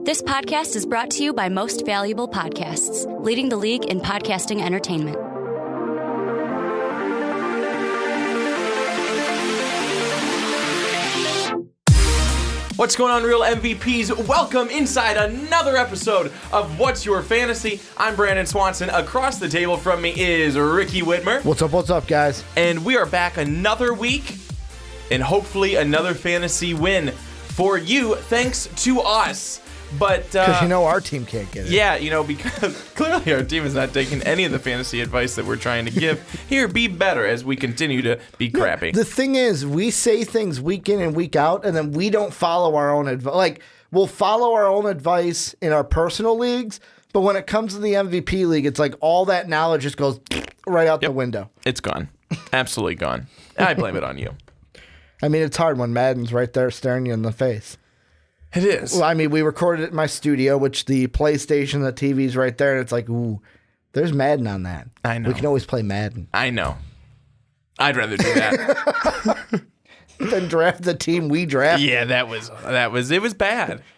This podcast is brought to you by Most Valuable Podcasts, leading the league in podcasting entertainment. What's going on, real MVPs? Welcome inside another episode of What's Your Fantasy. I'm Brandon Swanson. Across the table from me is Ricky Widmer. What's up, guys? And we are back another week and hopefully another fantasy win for you, thanks to us. But because our team can't get it. Yeah, because clearly our team is not taking any of the fantasy advice that we're trying to give. Here, be better as we continue to be crappy. The thing is, we say things week in and week out, and then we don't follow our own advice. Like, we'll follow our own advice in our personal leagues, but when it comes to the MVP league, it's like all that knowledge just goes right out the window. It's gone. Absolutely gone. I blame it on you. I mean, it's hard when Madden's right there staring you in the face. It is. Well, I mean, we recorded it in my studio, which the PlayStation, the TV's right there, and it's like, ooh, there's Madden on that. I know. We can always play Madden. I know. I'd rather do that. Than draft the team we draft. Yeah, it was bad.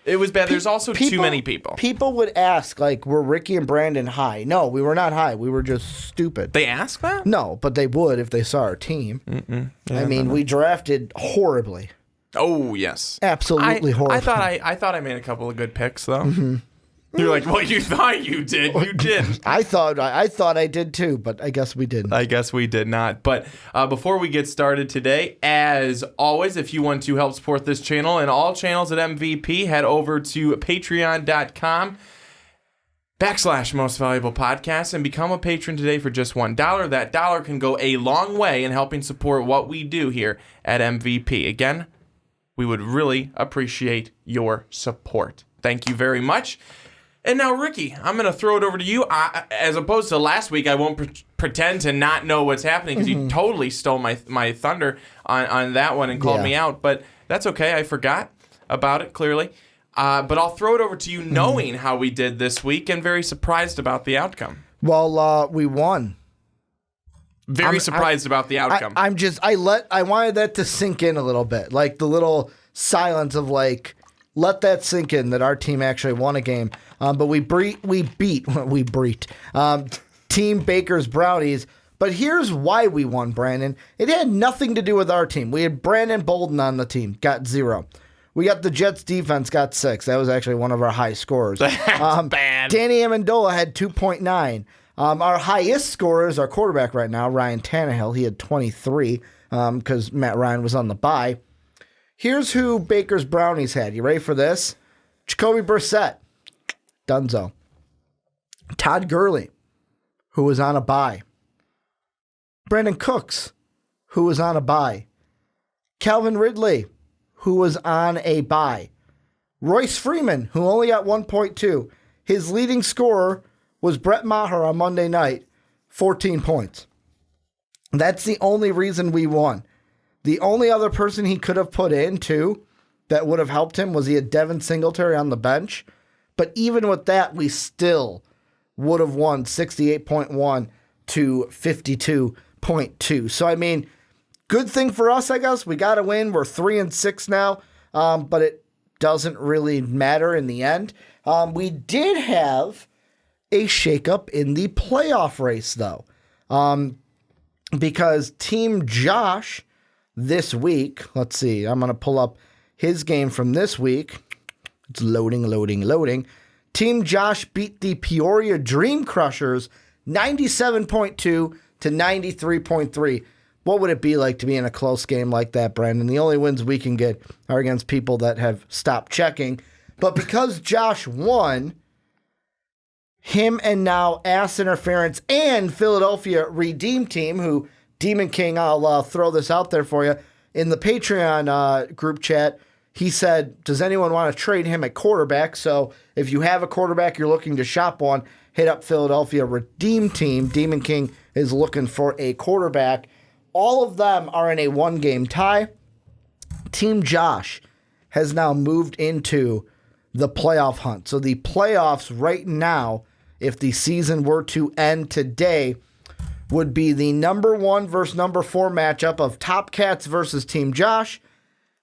It was bad. There's also too many people. People would ask, like, were Ricky and Brandon high? No, we were not high. We were just stupid. They ask that? No, but they would if they saw our team. Yeah, I mean, we drafted horribly. Oh, yes. Absolutely horrible. I thought I made a couple of good picks, though. Mm-hmm. You're like, well, you thought you did. You didn't. I thought I did too, but I guess we didn't. I guess we did not. But before we get started today, as always, if you want to help support this channel and all channels at MVP, head over to patreon.com/Most Valuable Podcast and become a patron today for just $1. That dollar can go a long way in helping support what we do here at MVP. Again, we would really appreciate your support. Thank you very much. And now, Ricky, I'm going to throw it over to you. As opposed to last week, I won't pretend to not know what's happening because you totally stole my thunder on that one and called me out. But that's okay. I forgot about it, clearly. But I'll throw it over to you knowing how we did this week and very surprised about the outcome. Well, we won. Very surprised about the outcome. I wanted that to sink in a little bit. Like the little silence of like, let that sink in that our team actually won a game. But we beat Team Baker's Brownies. But here's why we won, Brandon. It had nothing to do with our team. We had Brandon Bolden on the team, got 0. We got the Jets defense, got 6. That was actually one of our high scorers. That's bad. Danny Amendola had 2.9. Our highest scorer is our quarterback right now, Ryan Tannehill. He had 23 because Matt Ryan was on the bye. Here's who Baker's Brownies had. You ready for this? Jacoby Brissett, Dunzo. Todd Gurley, who was on a bye. Brandon Cooks, who was on a bye. Calvin Ridley, who was on a bye. Royce Freeman, who only got 1.2. His leading scorer was Brett Maher on Monday night, 14 points. That's the only reason we won. The only other person he could have put in, too, that would have helped him was he had Devin Singletary on the bench. But even with that, we still would have won 68.1 to 52.2. So, I mean, good thing for us, I guess. We got to win. We're 3-6 now, but it doesn't really matter in the end. We did have a shakeup in the playoff race, though, because Team Josh this week, let's see, I'm going to pull up his game from this week. It's loading. Team Josh beat the Peoria Dream Crushers 97.2 to 93.3. What would it be like to be in a close game like that, Brandon? The only wins we can get are against people that have stopped checking. But because Josh won, him and now Ass Interference and Philadelphia Redeem Team, who Demon King, I'll throw this out there for you. In the Patreon group chat, he said, does anyone want to trade him at quarterback? So if you have a quarterback you're looking to shop one, hit up Philadelphia Redeem Team. Demon King is looking for a quarterback. All of them are in a one-game tie. Team Josh has now moved into the playoff hunt. So the playoffs right now, if the season were to end today, would be the number 1 versus number 4 matchup of Top Cats versus Team Josh.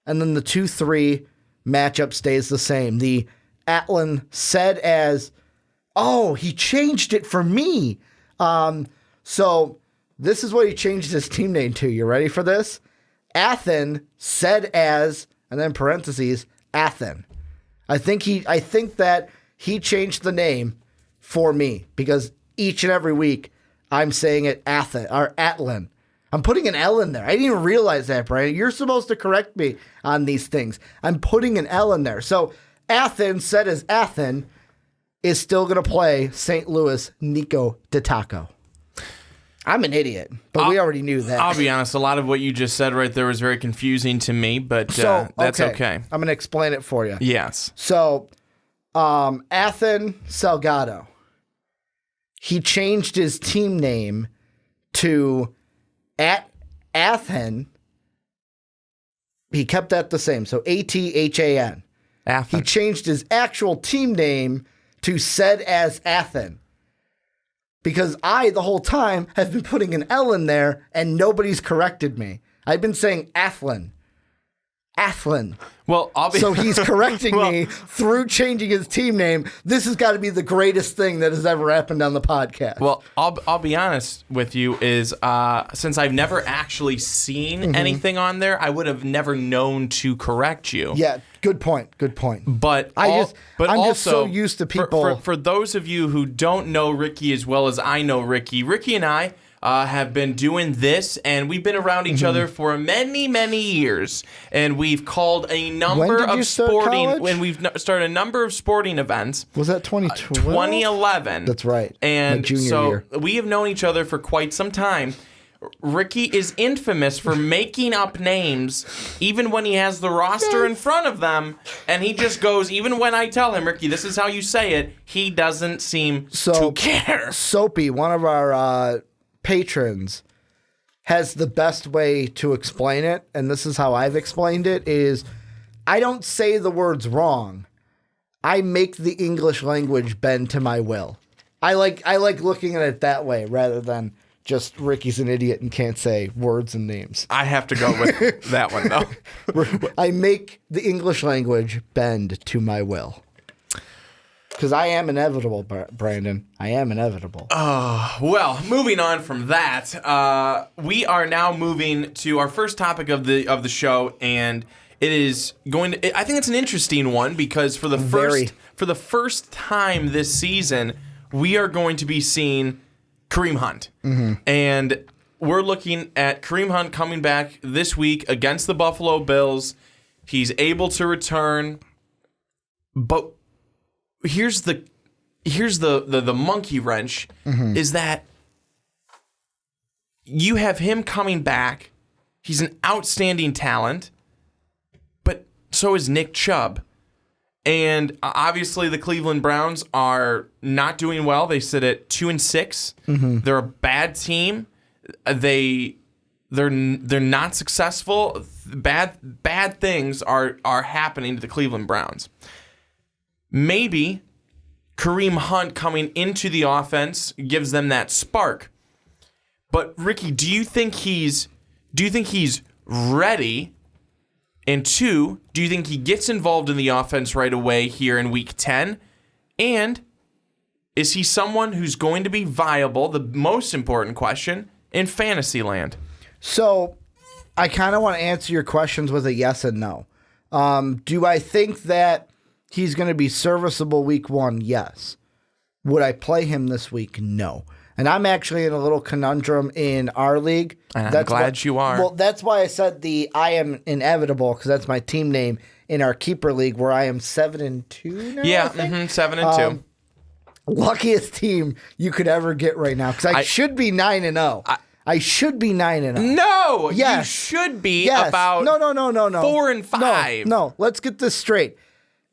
And then the 2-3 matchup stays the same. The Atlin said as, oh, he changed it for me. So this is what he changed his team name to. You ready for this? Athen said as, and then parentheses, Athen. I think that he changed the name for me because each and every week I'm saying it Athen or Atlin. I'm putting an L in there. I didn't even realize that, Brian. You're supposed to correct me on these things. I'm putting an L in there. So Athen said as Athen is still going to play St. Louis Nico DeTaco. I'm an idiot, but we already knew that. I'll be honest. A lot of what you just said right there was very confusing to me, but that's okay. I'm going to explain it for you. Yes. So, Athen Salgado, he changed his team name to Athen. He kept that the same. So Athan. Athen. He changed his actual team name to said as Athen. Because I, the whole time, have been putting an L in there and nobody's corrected me. I've been saying Athlin. Well, so he's correcting me through changing his team name. This has got to be the greatest thing that has ever happened on the podcast. Well, I'll be honest with you is since I've never actually seen anything on there, I would have never known to correct you. Yeah, good point. But I'm also, just so used to people. For those of you who don't know Ricky as well as I know Ricky and I have been doing this, and we've been around each other for many, many years, and we've called a number of sporting. When we've started a number of sporting events. Was that 2012? 2011. That's right. And my junior so year. we have known each other for quite some time. Ricky is infamous for making up names even when he has the roster in front of them, and he just goes, even when I tell him, Ricky, this is how you say it, he doesn't seem to care. Soapy, one of our patrons, has the best way to explain it, and this is how I've explained it, is I don't say the words wrong. I make the English language bend to my will. I like looking at it that way rather than just Ricky's an idiot and can't say words and names. I have to go with that one, though. I make the English language bend to my will. Because I am inevitable, Brandon. I am inevitable. Well, moving on from that, we are now moving to our first topic of the show, and it is going to. I think it's an interesting one because for the first time this season, we are going to be seeing Kareem Hunt, and we're looking at Kareem Hunt coming back this week against the Buffalo Bills. He's able to return, but here's the monkey wrench is that you have him coming back. He's an outstanding talent, but so is Nick Chubb. And obviously the Cleveland Browns are not doing well. They sit at 2-6. They're a bad team. They're not successful. Bad things are happening to the Cleveland Browns. Maybe Kareem Hunt coming into the offense gives them that spark. But Ricky, do you think he's ready? And 2, do you think he gets involved in the offense right away here in Week 10? And is he someone who's going to be viable, the most important question, in fantasy land? So I kind of want to answer your questions with a yes and no. Do I think that he's going to be serviceable Week 1? Yes. Would I play him this week? No. And I'm actually in a little conundrum in our league. And I'm glad you are. Well, that's why I said I am inevitable, because that's my team name in our keeper league, where I am 7-2 now. Yeah, 7-2. Luckiest team you could ever get right now, because I should be 9-0. I should be 9-0. No, yes. You should be about no. 4-5. No, let's get this straight.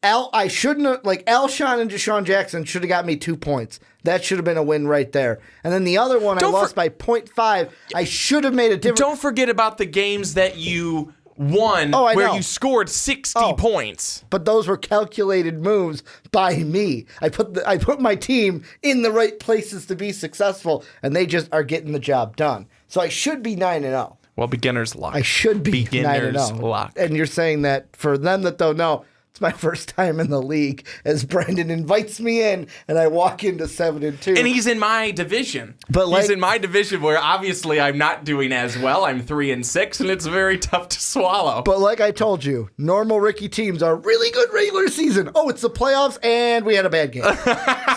I shouldn't have, Alshon and Deshaun Jackson should have got me 2 points. That should have been a win right there. And then the other one, I lost by 0.5. I should have made a difference. Don't forget about the games that you won where you scored 60 points. But those were calculated moves by me. I put my team in the right places to be successful, and they just are getting the job done. So I should be 9-0. Well, beginner's luck. I should be 9-0. Luck. And you're saying that for them that don't know, It's my first time in the league as Brandon invites me in and I walk into 7-2. And he's in my division. But he's in my division where obviously I'm not doing as well. I'm 3-6 and it's very tough to swallow. But like I told you, normal Ricky teams are really good regular season. Oh, it's the playoffs and we had a bad game.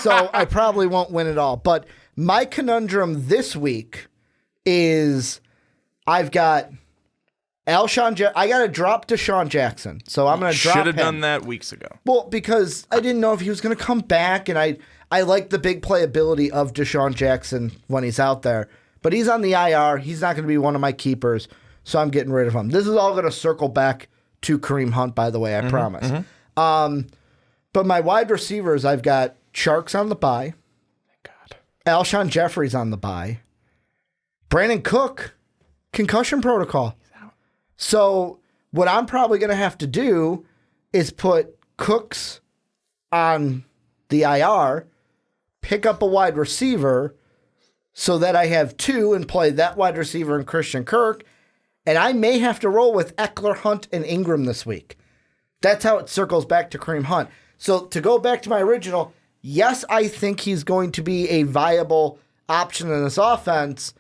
So I probably won't win it all. But my conundrum this week is I've got I got to drop Deshaun Jackson. So I'm going to drop him. Should have done that weeks ago. Well, because I didn't know if he was going to come back, and I like the big playability of Deshaun Jackson when he's out there. But he's on the IR. He's not going to be one of my keepers, so I'm getting rid of him. This is all going to circle back to Kareem Hunt, by the way, I promise. But my wide receivers, I've got Sharks on the bye. Thank God. Alshon Jeffrey's on the bye. Brandon Cook, concussion protocol. So what I'm probably going to have to do is put Cooks on the IR, pick up a wide receiver so that I have two and play that wide receiver and Christian Kirk. And I may have to roll with Eckler, Hunt, and Ingram this week. That's how it circles back to Kareem Hunt. So to go back to my original, yes, I think he's going to be a viable option in this offense.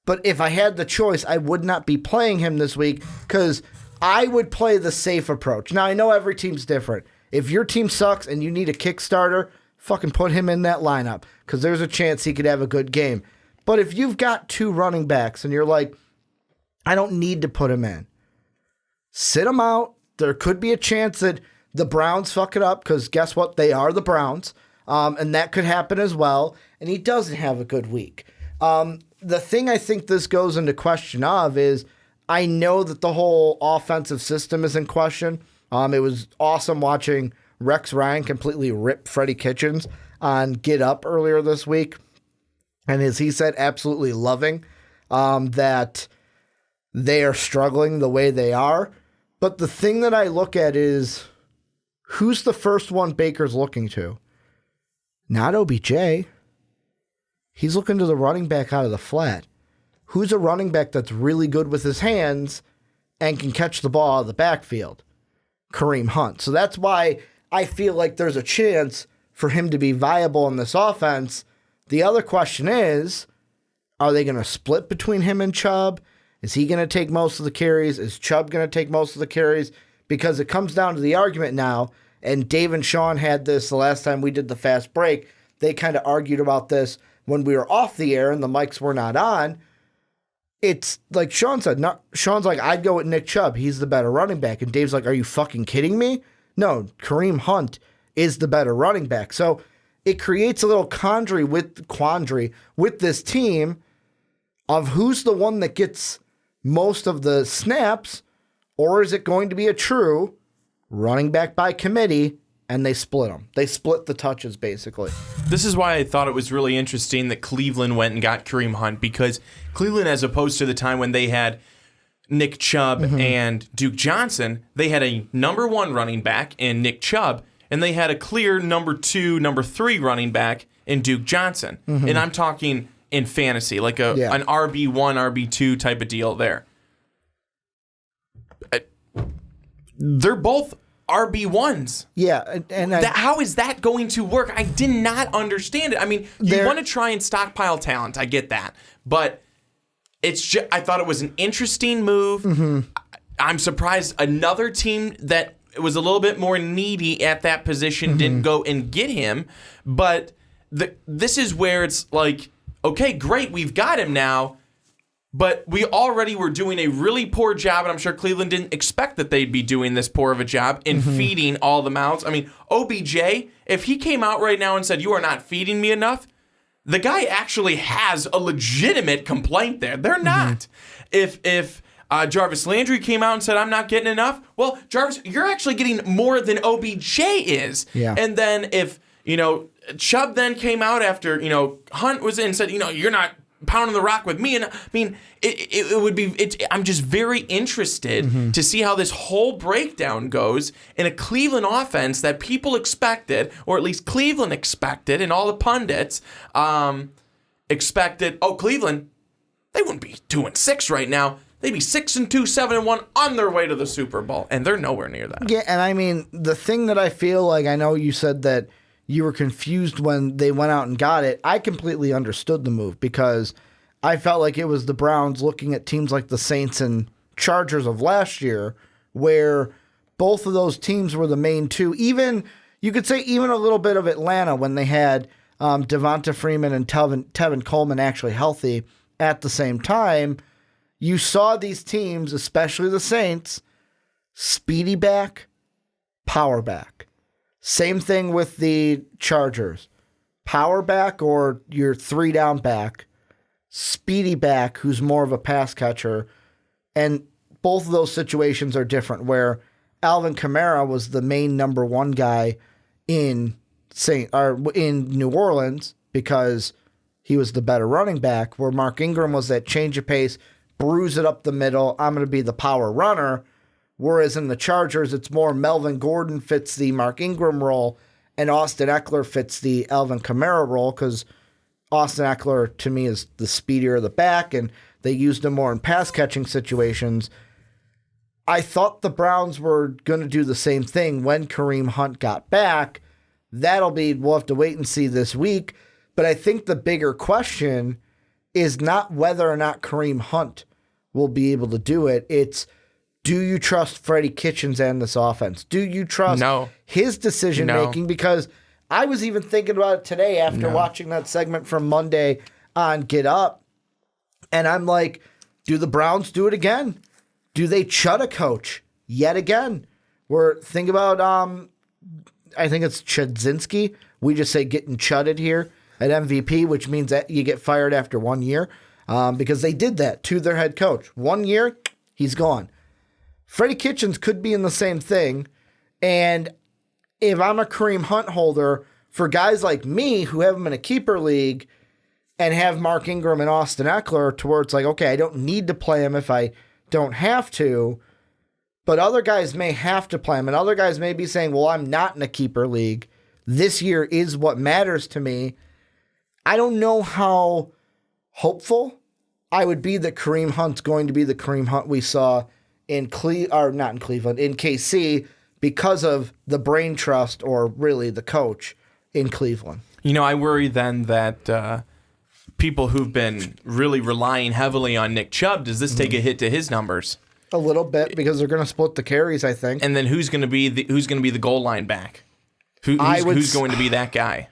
But if I had the choice, I would not be playing him this week because I would play the safe approach. Now, I know every team's different. If your team sucks and you need a kickstarter, fucking put him in that lineup because there's a chance he could have a good game. But if you've got two running backs and you're like, I don't need to put him in, sit him out. There could be a chance that the Browns fuck it up because guess what? They are the Browns. And that could happen as well. And he doesn't have a good week. The thing I think this goes into question of is I know that the whole offensive system is in question. It was awesome watching Rex Ryan completely rip Freddie Kitchens on Get Up earlier this week. And as he said, absolutely loving that they are struggling the way they are. But the thing that I look at is who's the first one Baker's looking to? Not OBJ. He's looking to the running back out of the flat. Who's a running back that's really good with his hands and can catch the ball out of the backfield? Kareem Hunt. So that's why I feel like there's a chance for him to be viable in this offense. The other question is, are they going to split between him and Chubb? Is he going to take most of the carries? Is Chubb going to take most of the carries? Because it comes down to the argument now, and Dave and Sean had this the last time we did the fast break. They kind of argued about this when we were off the air and the mics were not on. It's like Sean said, Sean's like, I'd go with Nick Chubb. He's the better running back. And Dave's like, are you fucking kidding me? No, Kareem Hunt is the better running back. So it creates a little quandary with this team of who's the one that gets most of the snaps, or is it going to be a true running back by committee? And they split them. They split the touches, basically. This is why I thought it was really interesting that Cleveland went and got Kareem Hunt, because Cleveland, as opposed to the time when they had Nick Chubb and Duke Johnson, they had a number one running back in Nick Chubb, and they had a clear number two, number three running back in Duke Johnson. And I'm talking in fantasy, like an RB1, RB2 type of deal there. They're both RB1s. Yeah. And how is that going to work? I did not understand it. I mean, you want to try and stockpile talent. I get that. But it's just, I thought it was an interesting move. I'm surprised another team that was a little bit more needy at that position didn't go and get him. But this is where it's like, okay, great, we've got him now. But we already were doing a really poor job, and I'm sure Cleveland didn't expect that they'd be doing this poor of a job in feeding all the mouths. I mean, OBJ, if he came out right now and said, you are not feeding me enough, the guy actually has a legitimate complaint there. They're not. If Jarvis Landry came out and said, I'm not getting enough, well, Jarvis, you're actually getting more than OBJ is. Yeah. And then if, Chubb then came out after, Hunt was in and said, you're not pounding the rock with me. And I mean, it would be, I'm just very interested to see how this whole breakdown goes in a Cleveland offense that people expected, or at least Cleveland expected, and all the pundits expected, Cleveland, they wouldn't be 2-6 right now. they'd be 6-2, 7-1 on their way to the Super Bowl, and they're nowhere near that. Yeah, and I mean, the thing that I feel like, I know you said that you were confused when they went out and got it. I completely understood the move because I felt like it was the Browns looking at teams like the Saints and Chargers of last year, where both of those teams were the main two. Even, you could say even a little bit of Atlanta when they had Devonta Freeman and Tevin Coleman actually healthy at the same time. You saw these teams, especially the Saints, speedy back, power back. Same thing with the Chargers. Power back or your 3-down back, speedy back who's more of a pass catcher. And both of those situations are different, where Alvin Kamara was the main number one guy in New Orleans because he was the better running back, where Mark Ingram was that change of pace, bruise it up the middle, I'm going to be the power runner. Whereas in the Chargers, it's more Melvin Gordon fits the Mark Ingram role, and Austin Eckler fits the Alvin Kamara role, because Austin Eckler, to me, is the speedier of the back, and they used him more in pass-catching situations. I thought the Browns were going to do the same thing when Kareem Hunt got back. We'll have to wait and see this week. But I think the bigger question is not whether or not Kareem Hunt will be able to do it. It's, do you trust Freddie Kitchens and this offense? Do you trust his decision-making? Because I was even thinking about it today after watching that segment from Monday on Get Up. And I'm like, do the Browns do it again? Do they chud a coach yet again? Think about, I think it's Chudzinski. We just say getting chudded here at MVP, which means that you get fired after 1 year, because they did that to their head coach. 1 year, he's gone. Freddie Kitchens could be in the same thing. And if I'm a Kareem Hunt holder, for guys like me who have him in a keeper league and have Mark Ingram and Austin Eckler, to where it's like, okay, I don't need to play him if I don't have to, but other guys may have to play him, and other guys may be saying, well, I'm not in a keeper league. This year is what matters to me. I don't know how hopeful I would be that Kareem Hunt's going to be the Kareem Hunt we saw in KC, because of the brain trust, or really the coach in Cleveland. I worry then that people who've been really relying heavily on Nick Chubb, does this take a hit to his numbers? A little bit, because they're going to split the carries, I think. And then who's going to be the goal line back? Who's going to be that guy?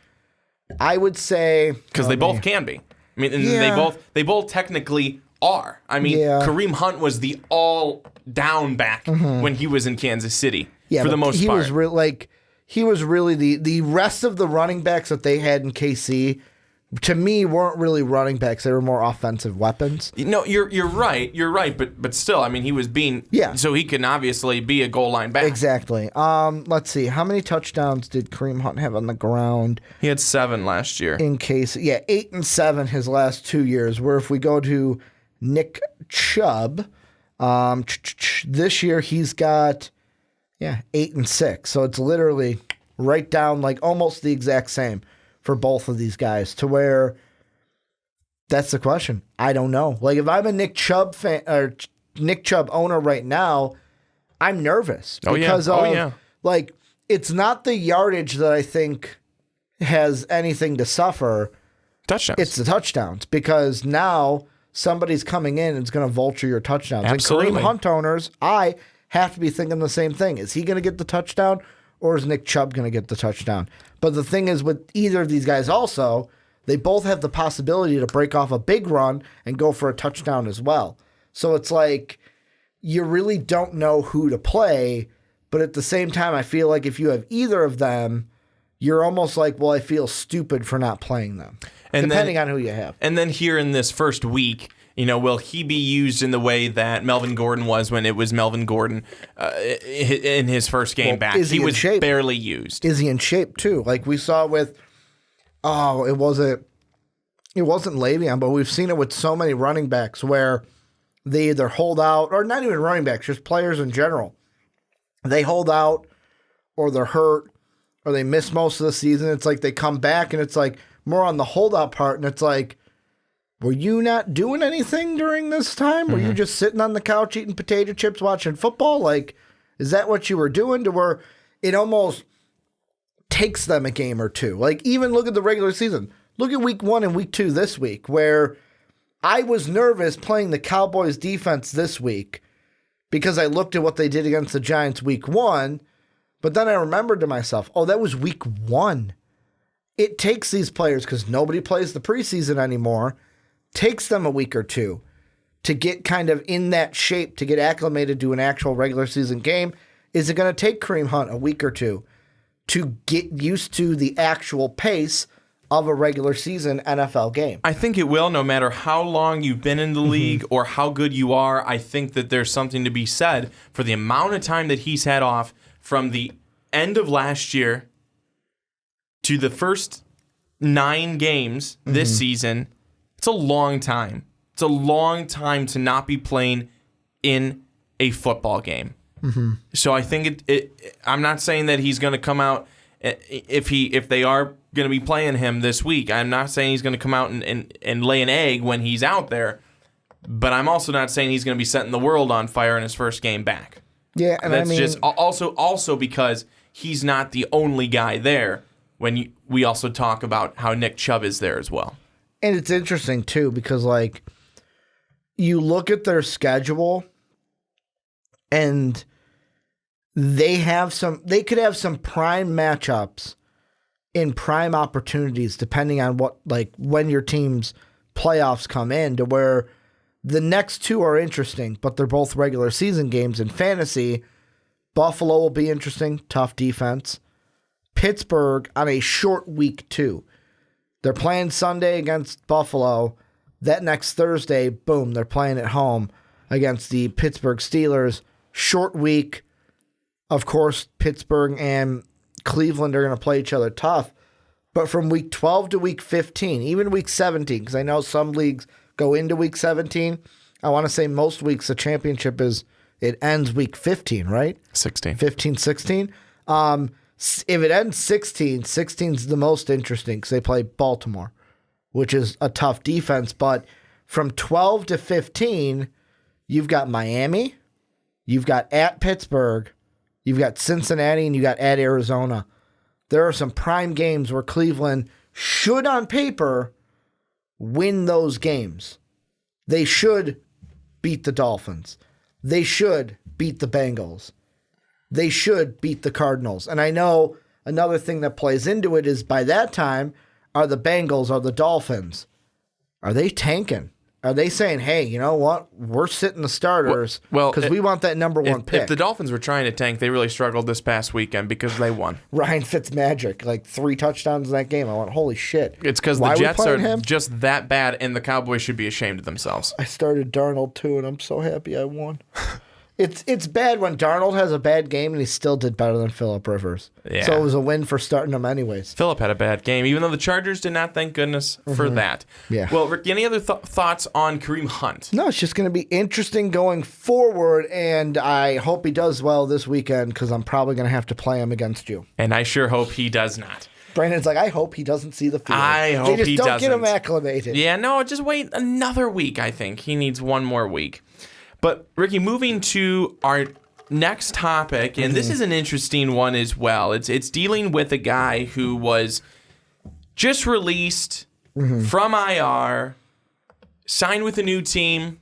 I would say, because they both can be. I mean, and they both technically are. I mean, Kareem Hunt was the all down back when he was in Kansas City for the most part. He was really the rest of the running backs that they had in KC, to me, weren't really running backs. They were more offensive weapons. No, you're right. You're right, but still, I mean, he was being so he can obviously be a goal line back. Exactly. Let's see. How many touchdowns did Kareem Hunt have on the ground? He had 7 last year. In case, 8 and 7 his last 2 years. Where if we go to Nick Chubb, this year he's got 8 and 6. So it's literally right down, like almost the exact same for both of these guys, to where that's the question. I don't know. Like, if I'm a Nick Chubb fan or Nick Chubb owner right now, I'm nervous because like, it's not the yardage that I think has anything to suffer. Touchdowns. It's the touchdowns, because now somebody's coming in and is going to vulture your touchdowns. Absolutely. And Kareem Hunt owners, I have to be thinking the same thing. Is he going to get the touchdown, or is Nick Chubb going to get the touchdown? But the thing is, with either of these guys also, they both have the possibility to break off a big run and go for a touchdown as well. So it's like, you really don't know who to play, but at the same time, I feel like if you have either of them, you're almost like, well, I feel stupid for not playing them, depending on who you have. And then here in this first week, will he be used in the way that Melvin Gordon was when it was Melvin Gordon in his first game back? He was barely used. Is he in shape too? Like we saw with, it wasn't Le'Veon, but we've seen it with so many running backs where they either hold out, or not even running backs, just players in general. They hold out, or they're hurt, or they miss most of the season. It's like they come back, and it's like more on the holdout part, and it's like, were you not doing anything during this time? Were you just sitting on the couch eating potato chips watching football? Like, is that what you were doing? To where it almost takes them a game or two. Like, even look at the regular season. Look at week 1 and week 2 this week, where I was nervous playing the Cowboys defense this week because I looked at what they did against the Giants week 1, but then I remembered to myself, oh, that was week 1. It takes these players, because nobody plays the preseason anymore, takes them a week or two to get kind of in that shape, to get acclimated to an actual regular season game. Is it going to take Kareem Hunt a week or two to get used to the actual pace of a regular season NFL game? I think it will, no matter how long you've been in the league or how good you are. I think that there's something to be said for the amount of time that he's had off from the end of last year to the first 9 games this season. It's a long time. It's a long time to not be playing in a football game. So I think I'm not saying that he's going to come out if they are going to be playing him this week. I'm not saying he's going to come out and lay an egg when he's out there, but I'm also not saying he's going to be setting the world on fire in his first game back. Yeah, and that's just also because he's not the only guy there. When we also talk about how Nick Chubb is there as well. And it's interesting, too, because, like, you look at their schedule and they could have some prime matchups in prime opportunities, depending on when your team's playoffs come in, to where the next 2 are interesting, but they're both regular season games. In fantasy, Buffalo will be interesting, tough defense. Pittsburgh on a short week 2. They're playing Sunday against Buffalo. That next Thursday, boom, they're playing at home against the Pittsburgh Steelers. Short week. Of course, Pittsburgh and Cleveland are going to play each other tough. But from week 12 to week 15, even week 17, because I know some leagues go into week 17. I want to say most weeks the championship it ends week 15, right? 16. 15, 16. If it ends 16, 16 is the most interesting because they play Baltimore, which is a tough defense. But from 12 to 15, you've got Miami, you've got at Pittsburgh, you've got Cincinnati, and you got at Arizona. There are some prime games where Cleveland should, on paper, win those games. They should beat the Dolphins. They should beat the Bengals. They should beat the Cardinals. And I know another thing that plays into it is by that time, are the Bengals, are the Dolphins, are they tanking? Are they saying, hey, you know what? We're sitting the starters because we want that number 1 pick. If the Dolphins were trying to tank, they really struggled this past weekend because they won. Ryan Fitzmagic, like 3 touchdowns in that game. I went, holy shit. It's because the Jets are just that bad, and the Cowboys should be ashamed of themselves. I started Darnold, too, and I'm so happy I won. It's bad when Darnold has a bad game and he still did better than Phillip Rivers. Yeah. So it was a win for starting him anyways. Phillip had a bad game, even though the Chargers did not, thank goodness for that. Yeah. Well, Rick, any other thoughts on Kareem Hunt? No, it's just going to be interesting going forward, and I hope he does well this weekend because I'm probably going to have to play him against you. And I sure hope he does not. Brandon's like, I hope he doesn't see the field. I hope he doesn't. Don't get him acclimated. Yeah, no, just wait another week, I think. He needs 1 more week. But, Ricky, moving to our next topic, and this is an interesting one as well. It's dealing with a guy who was just released from IR, signed with a new team,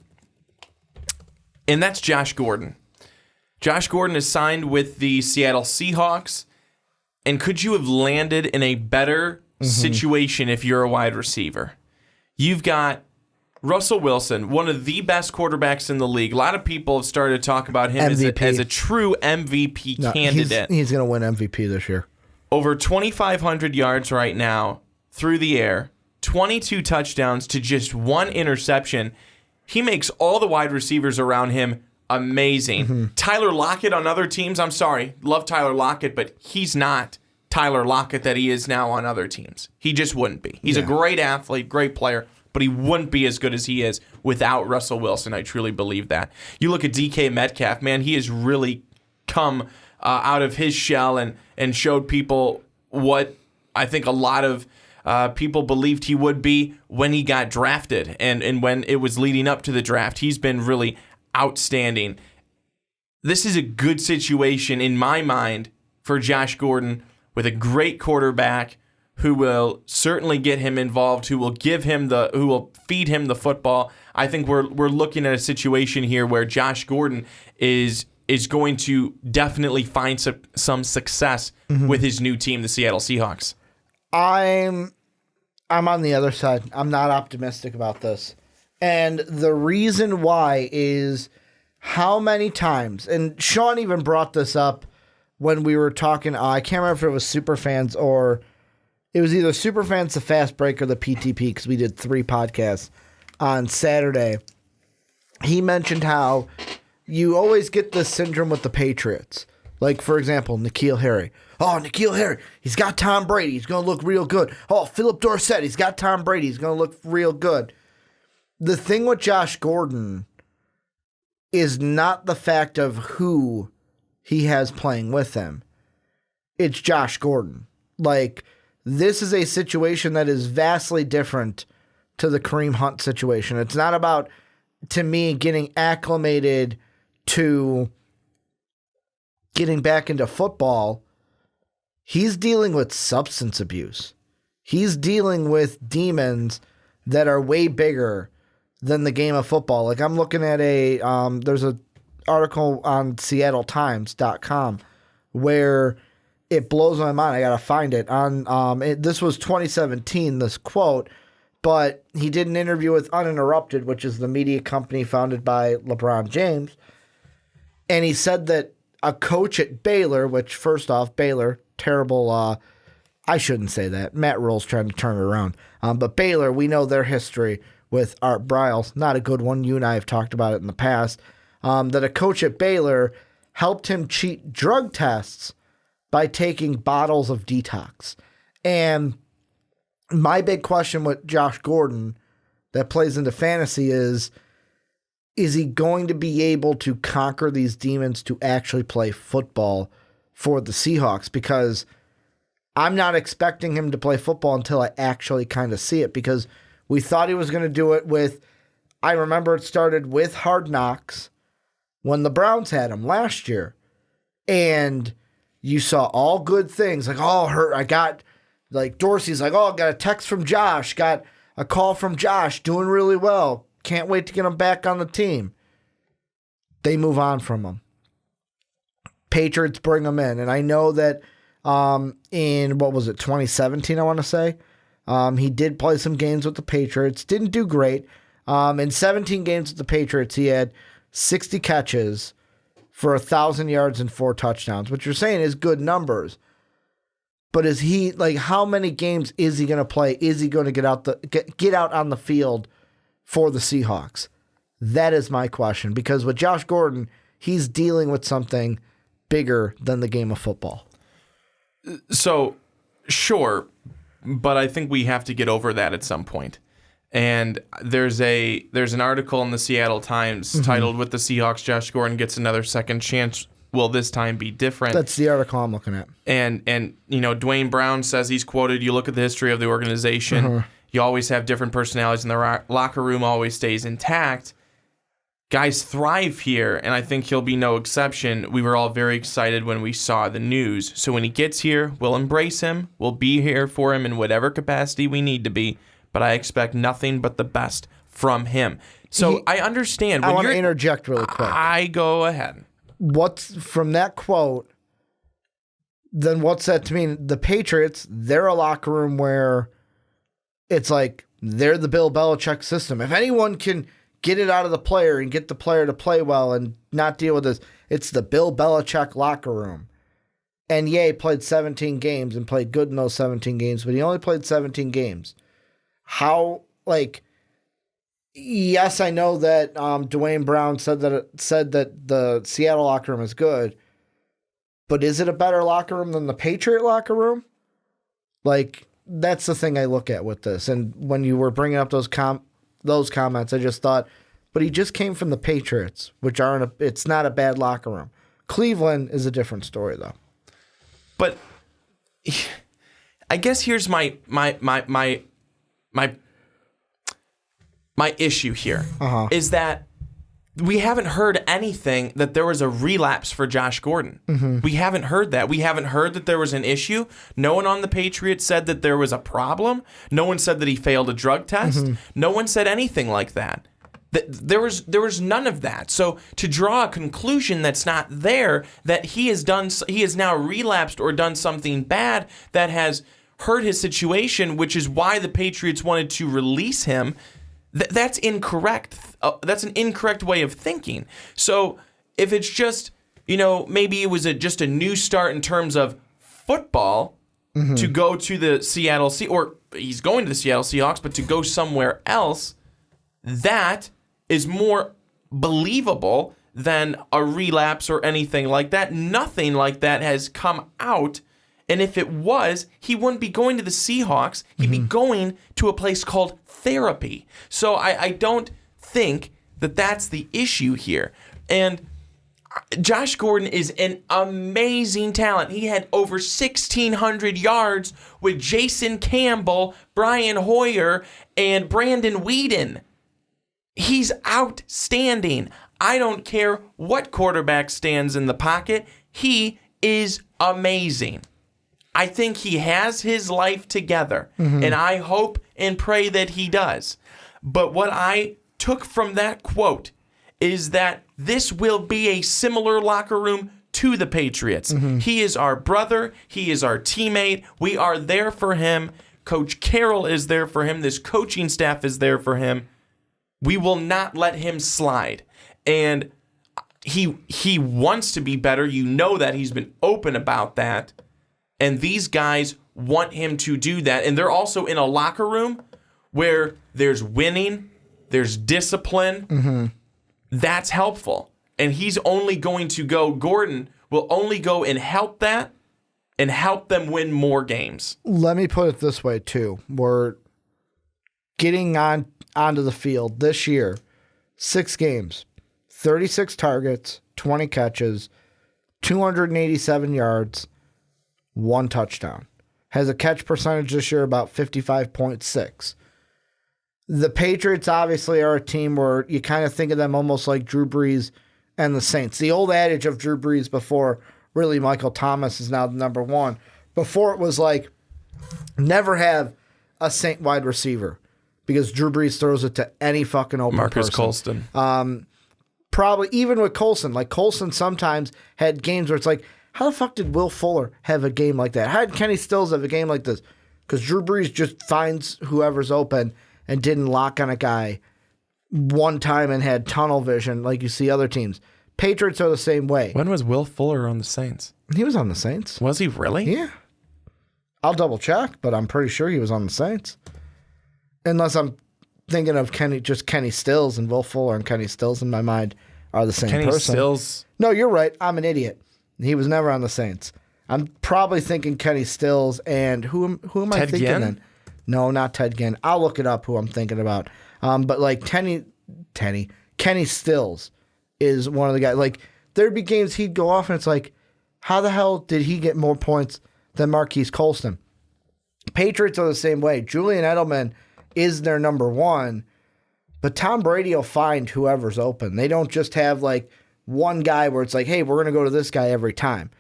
and that's Josh Gordon. Josh Gordon is signed with the Seattle Seahawks, and could you have landed in a better situation if you're a wide receiver? You've got Russell Wilson, one of the best quarterbacks in the league. A lot of people have started to talk about him as a true MVP candidate. He's going to win MVP this year. Over 2,500 yards right now through the air, 22 touchdowns to just 1 interception. He makes all the wide receivers around him amazing. Tyler Lockett on other teams, I'm sorry, love Tyler Lockett, but he's not Tyler Lockett that he is now on other teams. He just wouldn't be. He's a great athlete, great player, but he wouldn't be as good as he is without Russell Wilson. I truly believe that. You look at DK Metcalf, man, he has really come out of his shell and showed people what I think a lot of people believed he would be when he got drafted and when it was leading up to the draft. He's been really outstanding. This is a good situation in my mind for Josh Gordon with a great quarterback who will certainly get him involved, who will feed him the football. I think we're looking at a situation here where Josh Gordon is going to definitely find some success with his new team, the Seattle Seahawks. I'm on the other side. I'm not optimistic about this. And the reason why is how many times, and Sean even brought this up when we were talking, I can't remember if it was Superfans or it was either Superfans, the Fast Break, or the PTP, because we did 3 podcasts on Saturday. He mentioned how you always get this syndrome with the Patriots. Like, for example, N'Keal Harry. Oh, N'Keal Harry, he's got Tom Brady. He's going to look real good. Oh, Philip Dorsett, he's got Tom Brady. He's going to look real good. The thing with Josh Gordon is not the fact of who he has playing with him. It's Josh Gordon. Like, this is a situation that is vastly different to the Kareem Hunt situation. It's not about, to me, getting acclimated to getting back into football. He's dealing with substance abuse. He's dealing with demons that are way bigger than the game of football. Like, I'm looking at there's an article on SeattleTimes.com where it blows my mind. I got to find it. This was 2017, this quote, but he did an interview with Uninterrupted, which is the media company founded by LeBron James. And he said that a coach at Baylor, which, first off, Baylor, terrible, I shouldn't say that. Matt Rule's trying to turn it around. But Baylor, we know their history with Art Briles, not a good one. You and I have talked about it in the past. That a coach at Baylor helped him cheat drug tests by taking bottles of detox. And my big question with Josh Gordon that plays into fantasy is he going to be able to conquer these demons to actually play football for the Seahawks? Because I'm not expecting him to play football until I actually kind of see it, because we thought he was going to do it with, I remember it started with Hard Knocks when the Browns had him last year. And you saw all good things. Like, Dorsey's like, I got a text from Josh, got a call from Josh, doing really well. Can't wait to get him back on the team. They move on from him. Patriots bring him in. And I know that in, 2017, I want to say, he did play some games with the Patriots. Didn't do great. In 17 games with the Patriots, he had 60 catches for 1,000 yards and 4 touchdowns, which you're saying is good numbers. But is he, how many games is he going to play? Is he going to get out on the field for the Seahawks? That is my question. Because with Josh Gordon, he's dealing with something bigger than the game of football. So, sure, but I think we have to get over that at some point. And there's an article in the Seattle Times titled, "With the Seahawks, Josh Gordon gets another second chance. Will this time be different?" That's the article I'm looking at. And Dwayne Brown says, he's quoted, "You look at the history of the organization, you always have different personalities, and the locker room always stays intact. Guys thrive here, and I think he'll be no exception. We were all very excited when we saw the news. So when he gets here, we'll embrace him. We'll be here for him in whatever capacity we need to be. But I expect nothing but the best from him." So I understand. I want to interject really quick. I go ahead. What's from that quote? Then what's that to mean? The Patriots, they're a locker room where it's like they're the Bill Belichick system. If anyone can get it out of the player and get the player to play well and not deal with this, it's the Bill Belichick locker room. And he played 17 games and played good in those 17 games, but he only played 17 games. How, yes, I know that Dwayne Brown said that the Seattle locker room is good, but is it a better locker room than the Patriot locker room? That's the thing I look at with this. And when you were bringing up those comments, I just thought, but he just came from the Patriots, which it's not a bad locker room. Cleveland is a different story, though. But I guess here's my issue here is that we haven't heard anything that there was a relapse for Josh Gordon. Mm-hmm. We haven't heard that. We haven't heard that there was an issue. No one on the Patriots said that there was a problem. No one said that he failed a drug test. Mm-hmm. No one said anything like that. There was none of that. So to draw a conclusion that's not there, that he has now relapsed or done something bad that has hurt his situation, which is why the Patriots wanted to release him, that's incorrect. That's an incorrect way of thinking. So if it's just, maybe it was just a new start in terms of football to go to the Seattle or he's going to the Seattle Seahawks, but to go somewhere else, that is more believable than a relapse or anything like that. Nothing like that has come out. And if it was, he wouldn't be going to the Seahawks. He'd be going to a place called therapy. So I don't think that that's the issue here. And Josh Gordon is an amazing talent. He had over 1,600 yards with Jason Campbell, Brian Hoyer, and Brandon Weeden. He's outstanding. I don't care what quarterback stands in the pocket. He is amazing. I think he has his life together, and I hope and pray that he does. But what I took from that quote is that this will be a similar locker room to the Patriots. He is our brother. He is our teammate. We are there for him. Coach Carroll is there for him. This coaching staff is there for him. We will not let him slide. And he wants to be better. You know that. He's been open about that. And these guys want him to do that. And they're also in a locker room where there's winning, there's discipline. That's helpful. And he's only going to go, Gordon will only go and help that and help them win more games. Let me put it this way, too. We're getting onto the field this year, 6 games, 36 targets, 20 catches, 287 yards, 1 touchdown. Has a catch percentage this year about 55.6. The Patriots obviously are a team where you kind of think of them almost like Drew Brees and the Saints. The old adage of Drew Brees before really Michael Thomas is now the number one. Before it was like never have a Saint wide receiver because Drew Brees throws it to any fucking open Marcus person. Colston. Probably even with Colson. Like Colson sometimes had games where it's like, how the fuck did Will Fuller have a game like that? How did Kenny Stills have a game like this? Because Drew Brees just finds whoever's open and didn't lock on a guy one time and had tunnel vision like you see other teams. Patriots are the same way. When was Will Fuller on the Saints? He was on the Saints. Was he really? Yeah. I'll double check, but I'm pretty sure he was on the Saints. Unless I'm thinking of Kenny Stills, and Will Fuller and Kenny Stills in my mind are the same person. Kenny Stills. No, you're right. I'm an idiot. He was never on the Saints. I'm probably thinking Kenny Stills and who am I thinking Ginn? then? No, not Ted Ginn. I'll look it up who I'm thinking about. But like Kenny Stills is one of the guys. Like there'd be games he'd go off and it's like, how the hell did he get more points than Marquise Colston? Patriots are the same way. Julian Edelman is their number one, but Tom Brady will find whoever's open. They don't just have like one guy where it's like, hey, we're going to go to this guy every time.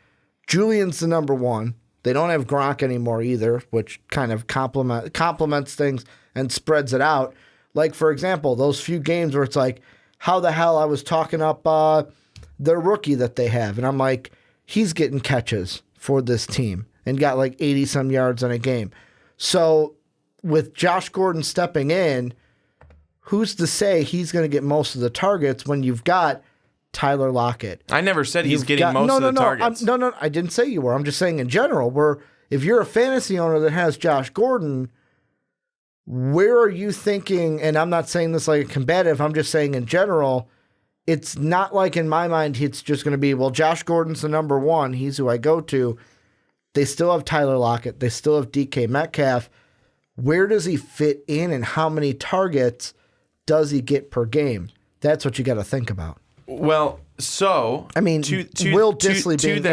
Julian's the number one. They don't have Gronk anymore either, which kind of complements things and spreads it out. Like, for example, those few games where it's like, how the hell I was talking up their rookie that they have. And I'm like, he's getting catches for this team and got like 80-some yards in a game. So with Josh Gordon stepping in, who's to say he's going to get most of the targets when you've got Tyler Lockett? I never said he's getting most of the targets. No, I didn't say you were. I'm just saying in general, where if you're a fantasy owner that has Josh Gordon, where are you thinking, and I'm not saying this like a combative, I'm just saying in general, it's not like in my mind it's just going to be, well, Josh Gordon's the number one. He's who I go to. They still have Tyler Lockett. They still have DK Metcalf. Where does he fit in and how many targets does he get per game? That's what you got to think about. Well, so I mean, Will Dissly being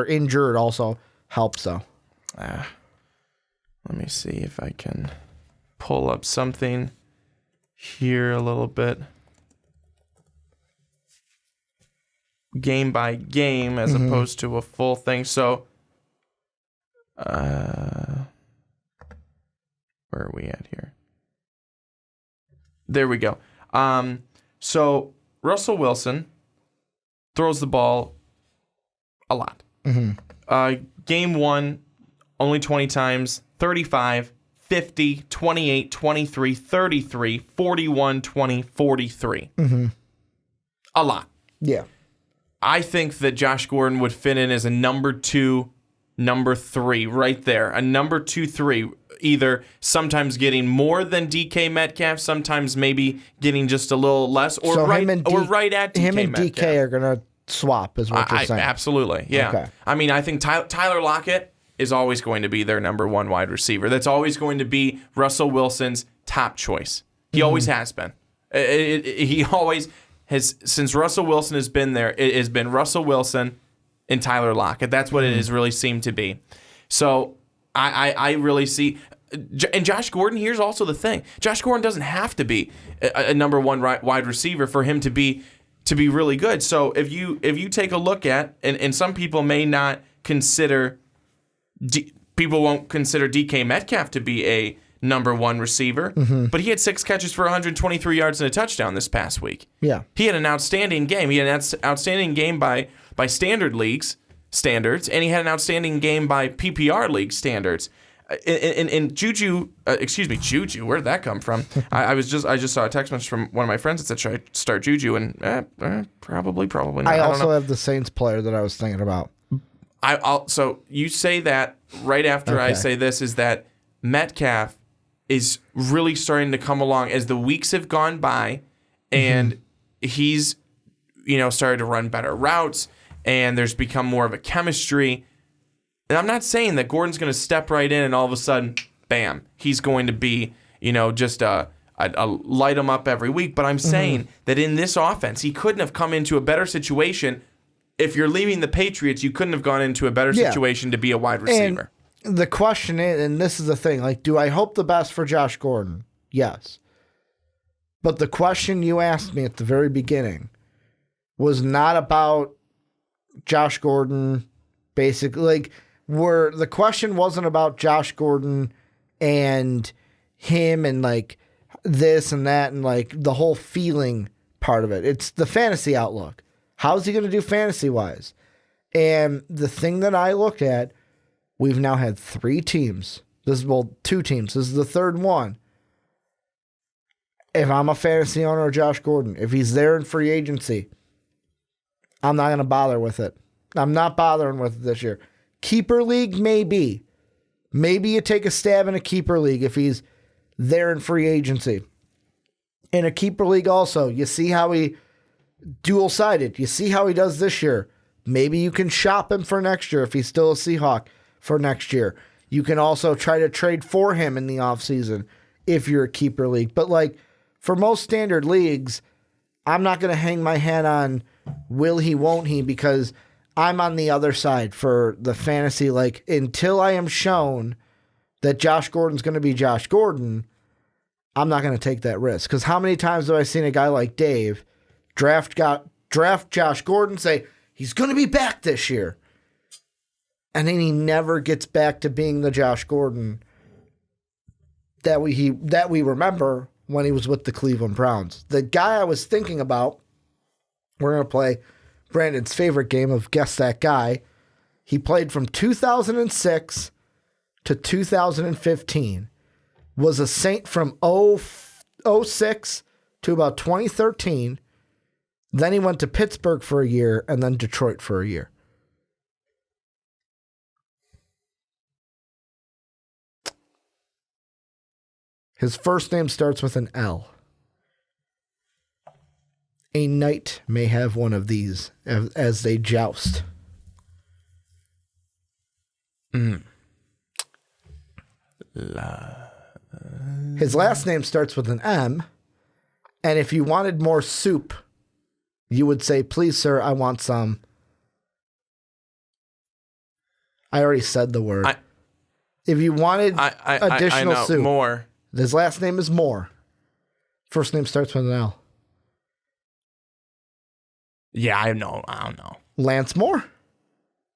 injured also helps, though. Let me see if I can pull up something here a little bit. Game by game as opposed to a full thing. So, where are we at here? There we go. So Russell Wilson throws the ball a lot. Game 1, only 20 times, 35, 50, 28, 23, 33, 41, 20, 43. A lot. Yeah. I think that Josh Gordon would fit in as a number 2, number 3, right there. A number 2, 3, either sometimes getting more than DK Metcalf, sometimes maybe getting just a little less, or So right at DK him and Metcalf. DK are going to swap, is what you're saying. Absolutely, yeah. Okay. I mean, I think Tyler Lockett is always going to be their number 1 wide receiver. That's always going to be Russell Wilson's top choice. He always has been. He always has, since Russell Wilson has been there, it has been Russell Wilson and Tyler Lockett. That's what it has really seemed to be. So I really see, and Josh Gordon, here's also the thing. Josh Gordon doesn't have to be a number 1 wide receiver for him to be really good. So if you take a look at, and some people may not consider, people won't consider DK Metcalf to be a number 1 receiver, but he had 6 catches for 123 yards and a touchdown this past week. Yeah. He had an outstanding game. He had an outstanding game by standard leagues standards, and he had an outstanding game by PPR league standards. And Juju, Juju, where did that come from? I just saw a text message from one of my friends that said, should I start Juju? And probably not. I don't also know. have the Saints player that I was thinking about. So you say that right after I say this, is that Metcalf is really starting to come along as the weeks have gone by, and he's started to run better routes, and there's become more of a chemistry. And I'm not saying that Gordon's going to step right in and all of a sudden, bam, he's going to be, just a light him up every week. But I'm saying that in this offense, he couldn't have come into a better situation. If you're leaving the Patriots, you couldn't have gone into a better situation to be a wide receiver. And the question is, and this is the thing, like, do I hope the best for Josh Gordon? Yes. But the question you asked me at the very beginning was not about Josh Gordon, basically. Like, the question wasn't about Josh Gordon and him and, like, this and that and, like, the whole feeling part of it. It's the fantasy outlook. How's he going to do fantasy-wise? And the thing that I look at, we've now had 3 teams. 2 teams. This is the third one. If I'm a fantasy owner of Josh Gordon, if he's there in free agency, I'm not going to bother with it. I'm not bothering with it this year. Keeper league, maybe. Maybe you take a stab in a keeper league if he's there in free agency. In a keeper league also, you see how he dual-sided. You see how he does this year. Maybe you can shop him for next year if he's still a Seahawk for next year. You can also try to trade for him in the offseason if you're a keeper league. But, like, for most standard leagues, I'm not going to hang my hat on will he, won't he, because I'm on the other side for the fantasy. Like, until I am shown that Josh Gordon's going to be Josh Gordon, I'm not going to take that risk. Because how many times have I seen a guy like Dave draft Josh Gordon, say he's going to be back this year, and then he never gets back to being the Josh Gordon that we remember when he was with the Cleveland Browns. The guy I was thinking about, we're going to play Brandon's favorite game of Guess That Guy. He played from 2006 to 2015. Was a Saint from 06 to about 2013. Then he went to Pittsburgh for a year and then Detroit for a year. His first name starts with an L. A knight may have one of these as they joust. His last name starts with an M, and if you wanted more soup, you would say, "Please, sir, I want some." I already said the word. If you wanted additional I know. soup. Moore. His last name is Moore. First name starts with an L. Yeah, I don't know. Lance Moore.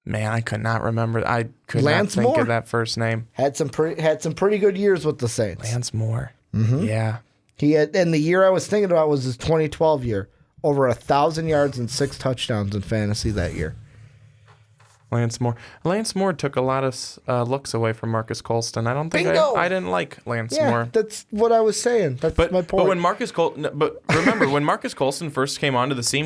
Man, I could not remember. I could Lance not think Moore. of that first name. Had some pretty good years with the Saints. Lance Moore. Mm-hmm. Yeah. He had, and the year I was thinking about was his 2012 year. Over 1,000 yards and 6 touchdowns in fantasy that year. Lance Moore took a lot of looks away from Marcus Colston. I don't think I didn't like Lance Moore. That's what I was saying. That's my point. But remember when Marcus Colston first came onto the scene?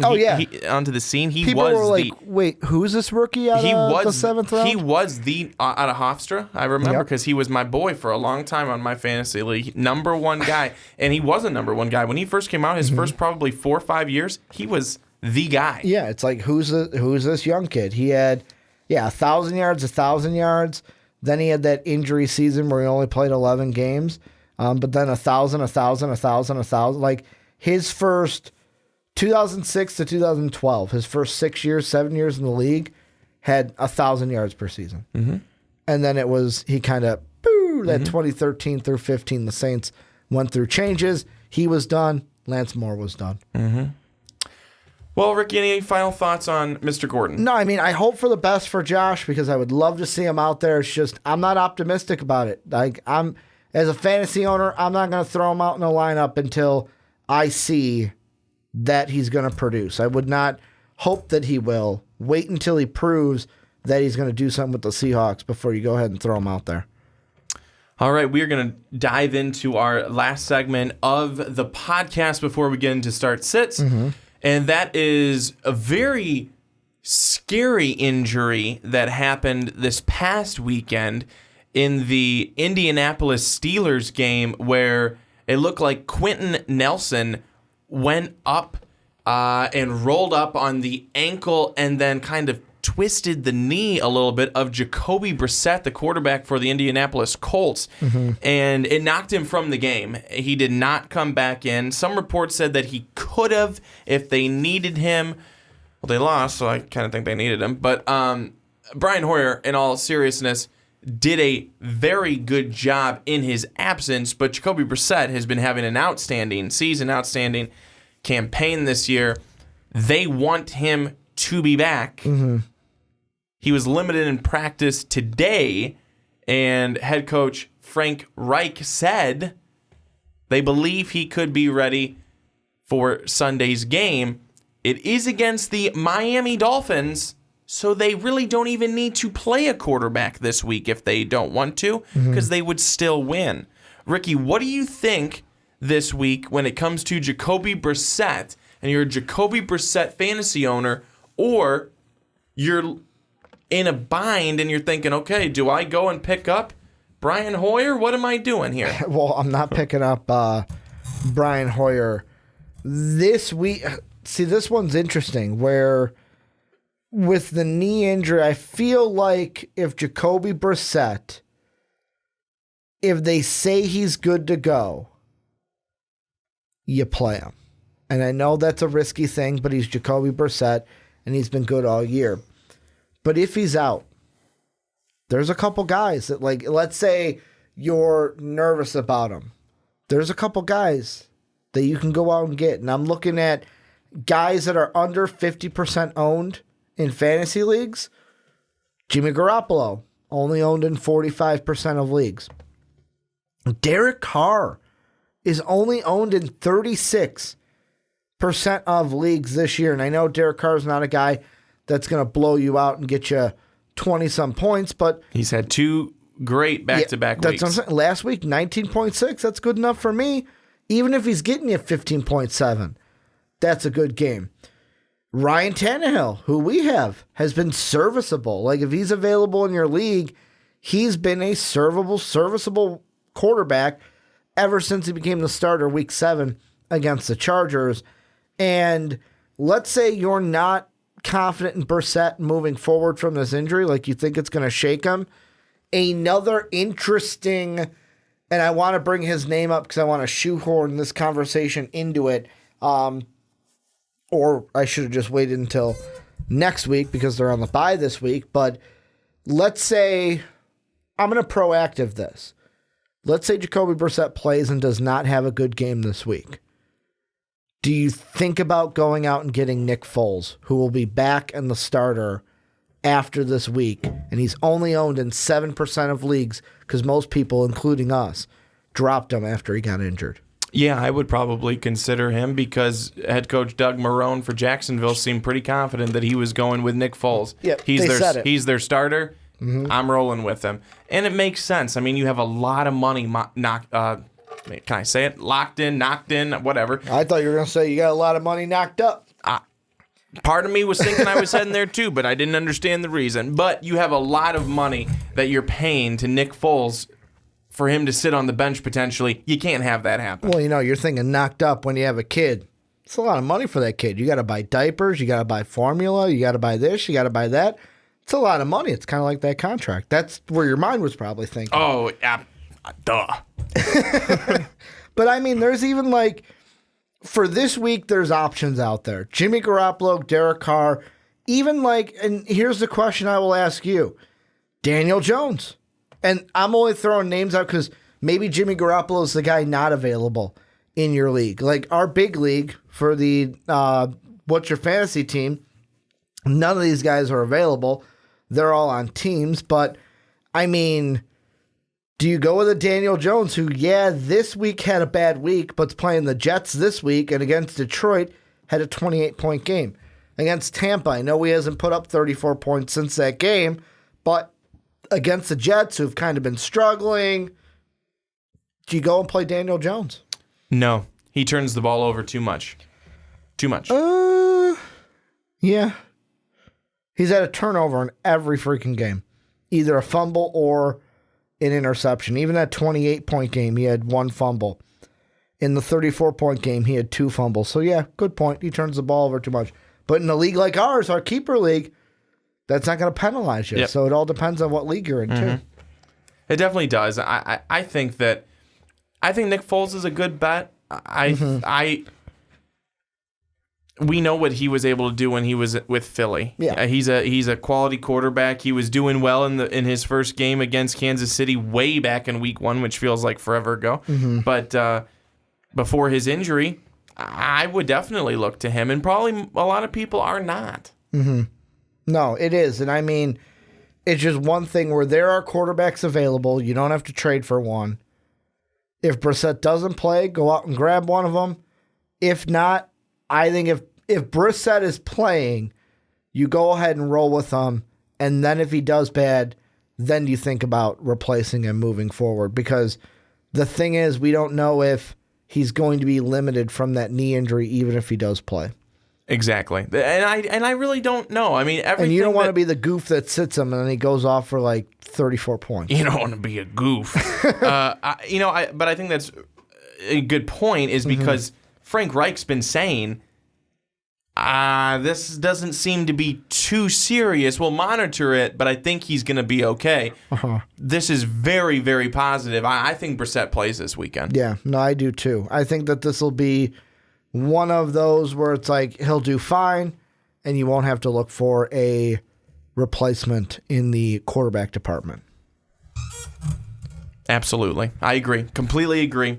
People were like, "Wait, who's this rookie out of the 7th round?" He was the out of Hofstra. I remember because he was my boy for a long time on my fantasy league, number one guy, and he was a number one guy when he first came out. His first probably 4 or 5 years, he was the guy. Yeah, it's like who's this young kid? He had 1,000 yards. Then he had that injury season where he only played 11 games. But then 1,000. Like his first 2006 to 2012, his first 7 years in the league, had 1,000 yards per season. Mm-hmm. And then he kind of, that 2013 through 15, the Saints went through changes. He was done. Lance Moore was done. Mm-hmm. Well, Ricky, any final thoughts on Mr. Gordon? No, I mean, I hope for the best for Josh because I would love to see him out there. It's just, I'm not optimistic about it. Like, as a fantasy owner, I'm not going to throw him out in the lineup until I see that he's going to produce. I would not hope that he will. Wait until he proves that he's going to do something with the Seahawks before you go ahead and throw him out there. All right, we are going to dive into our last segment of the podcast before we get into start sits. Mm-hmm. And that is a very scary injury that happened this past weekend in the Indianapolis Steelers game where it looked like Quentin Nelson went up and rolled up on the ankle and then kind of twisted the knee a little bit of Jacoby Brissett, the quarterback for the Indianapolis Colts, and it knocked him from the game. He did not come back in. Some reports said that he could have if they needed him. Well, they lost, so I kind of think they needed him. But Brian Hoyer, in all seriousness, did a very good job in his absence, but Jacoby Brissett has been having an outstanding season, outstanding campaign this year. They want him to be back. Mm-hmm. He was limited in practice today, and head coach Frank Reich said they believe he could be ready for Sunday's game. It is against the Miami Dolphins, so they really don't even need to play a quarterback this week if they don't want to, because they would still win. Ricky, what do you think this week when it comes to Jacoby Brissett, and you're a Jacoby Brissett fantasy owner, or you're in a bind and you're thinking, okay, do I go and pick up Brian Hoyer? What am I doing here? Well, I'm not picking up Brian Hoyer this week. See, this one's interesting where with the knee injury, I feel like if Jacoby Brissett, if they say he's good to go, you play him. And I know that's a risky thing, but he's Jacoby Brissett, and he's been good all year. But if he's out, there's a couple guys that, like, let's say you're nervous about him. There's a couple guys that you can go out and get. And I'm looking at guys that are under 50% owned in fantasy leagues. Jimmy Garoppolo, only owned in 45% of leagues. Derek Carr is only owned in 36% of leagues this year. And I know Derek Carr is not a guy that's going to blow you out and get you 20-some points, but he's had 2 great back-to-back weeks. That's what I'm saying. Last week, 19.6. That's good enough for me. Even if he's getting you 15.7, that's a good game. Ryan Tannehill, who we have, has been serviceable. Like, if he's available in your league, he's been a serviceable quarterback ever since he became the starter week 7 against the Chargers. And let's say you're not confident in Brissett moving forward from this injury, like you think it's going to shake him. Another interesting, and I want to bring his name up because I want to shoehorn this conversation into it, or I should have just waited until next week because they're on the bye this week, but let's say I'm going to proactive this. Let's say Jacoby Brissett plays and does not have a good game this week. Do you think about going out and getting Nick Foles, who will be back and the starter after this week, and he's only owned in 7% of leagues because most people, including us, dropped him after he got injured? Yeah, I would probably consider him because head coach Doug Marrone for Jacksonville seemed pretty confident that he was going with Nick Foles. Yeah, he's their starter. Mm-hmm. I'm rolling with him. And it makes sense. I mean, you have a lot of money can I say it? Locked in, knocked in, whatever. I thought you were going to say you got a lot of money knocked up. Part of me was thinking I was heading there too, but I didn't understand the reason. But you have a lot of money that you're paying to Nick Foles for him to sit on the bench potentially. You can't have that happen. Well, you're thinking knocked up when you have a kid. It's a lot of money for that kid. You got to buy diapers, you got to buy formula, you got to buy this, you got to buy that. It's a lot of money. It's kind of like that contract. That's where your mind was probably thinking. Oh, yeah, duh. But I mean, there's even for this week, there's options out there. Jimmy Garoppolo, Derek Carr, and here's the question I will ask you. Daniel Jones. And I'm only throwing names out because maybe Jimmy Garoppolo is the guy not available in your league. Like our big league for the What's Your Fantasy team, none of these guys are available. They're all on teams. But, I mean, do you go with a Daniel Jones who, this week had a bad week, but's playing the Jets this week and against Detroit had a 28-point game? Against Tampa, I know he hasn't put up 34 points since that game, but against the Jets, who've kind of been struggling, do you go and play Daniel Jones? No. He turns the ball over too much. Too much. Yeah. He's had a turnover in every freaking game. Either a fumble or an interception. Even that 28-point game, he had one fumble. In the 34-point game, he had 2 fumbles. So, yeah, good point. He turns the ball over too much. But in a league like ours, our keeper league, that's not going to penalize you. Yep. So it all depends on what league you're in, too. It definitely does. I think Nick Foles is a good bet. We know what he was able to do when he was with Philly. Yeah. He's a quality quarterback. He was doing well in his first game against Kansas City way back in week 1, which feels like forever ago. Mm-hmm. But before his injury, I would definitely look to him, and probably a lot of people are not. Mm-hmm. No, it is. And I mean, it's just one thing where there are quarterbacks available. You don't have to trade for one. If Brissett doesn't play, go out and grab one of them. If not, I think if Brissett is playing, you go ahead and roll with him. And then if he does bad, then you think about replacing him moving forward. Because the thing is, we don't know if he's going to be limited from that knee injury, even if he does play. Exactly. And I really don't know. I mean, everything. And you don't want to be the goof that sits him and then he goes off for like 34 points. You don't want to be a goof. But I think that's a good point is because Frank Reich's been saying, this doesn't seem to be too serious. We'll monitor it, but I think he's going to be okay. This is very, very positive. I think Brissett plays this weekend. Yeah, no, I do too. I think that this will be one of those where it's like he'll do fine and you won't have to look for a replacement in the quarterback department. Absolutely. I agree. Completely agree.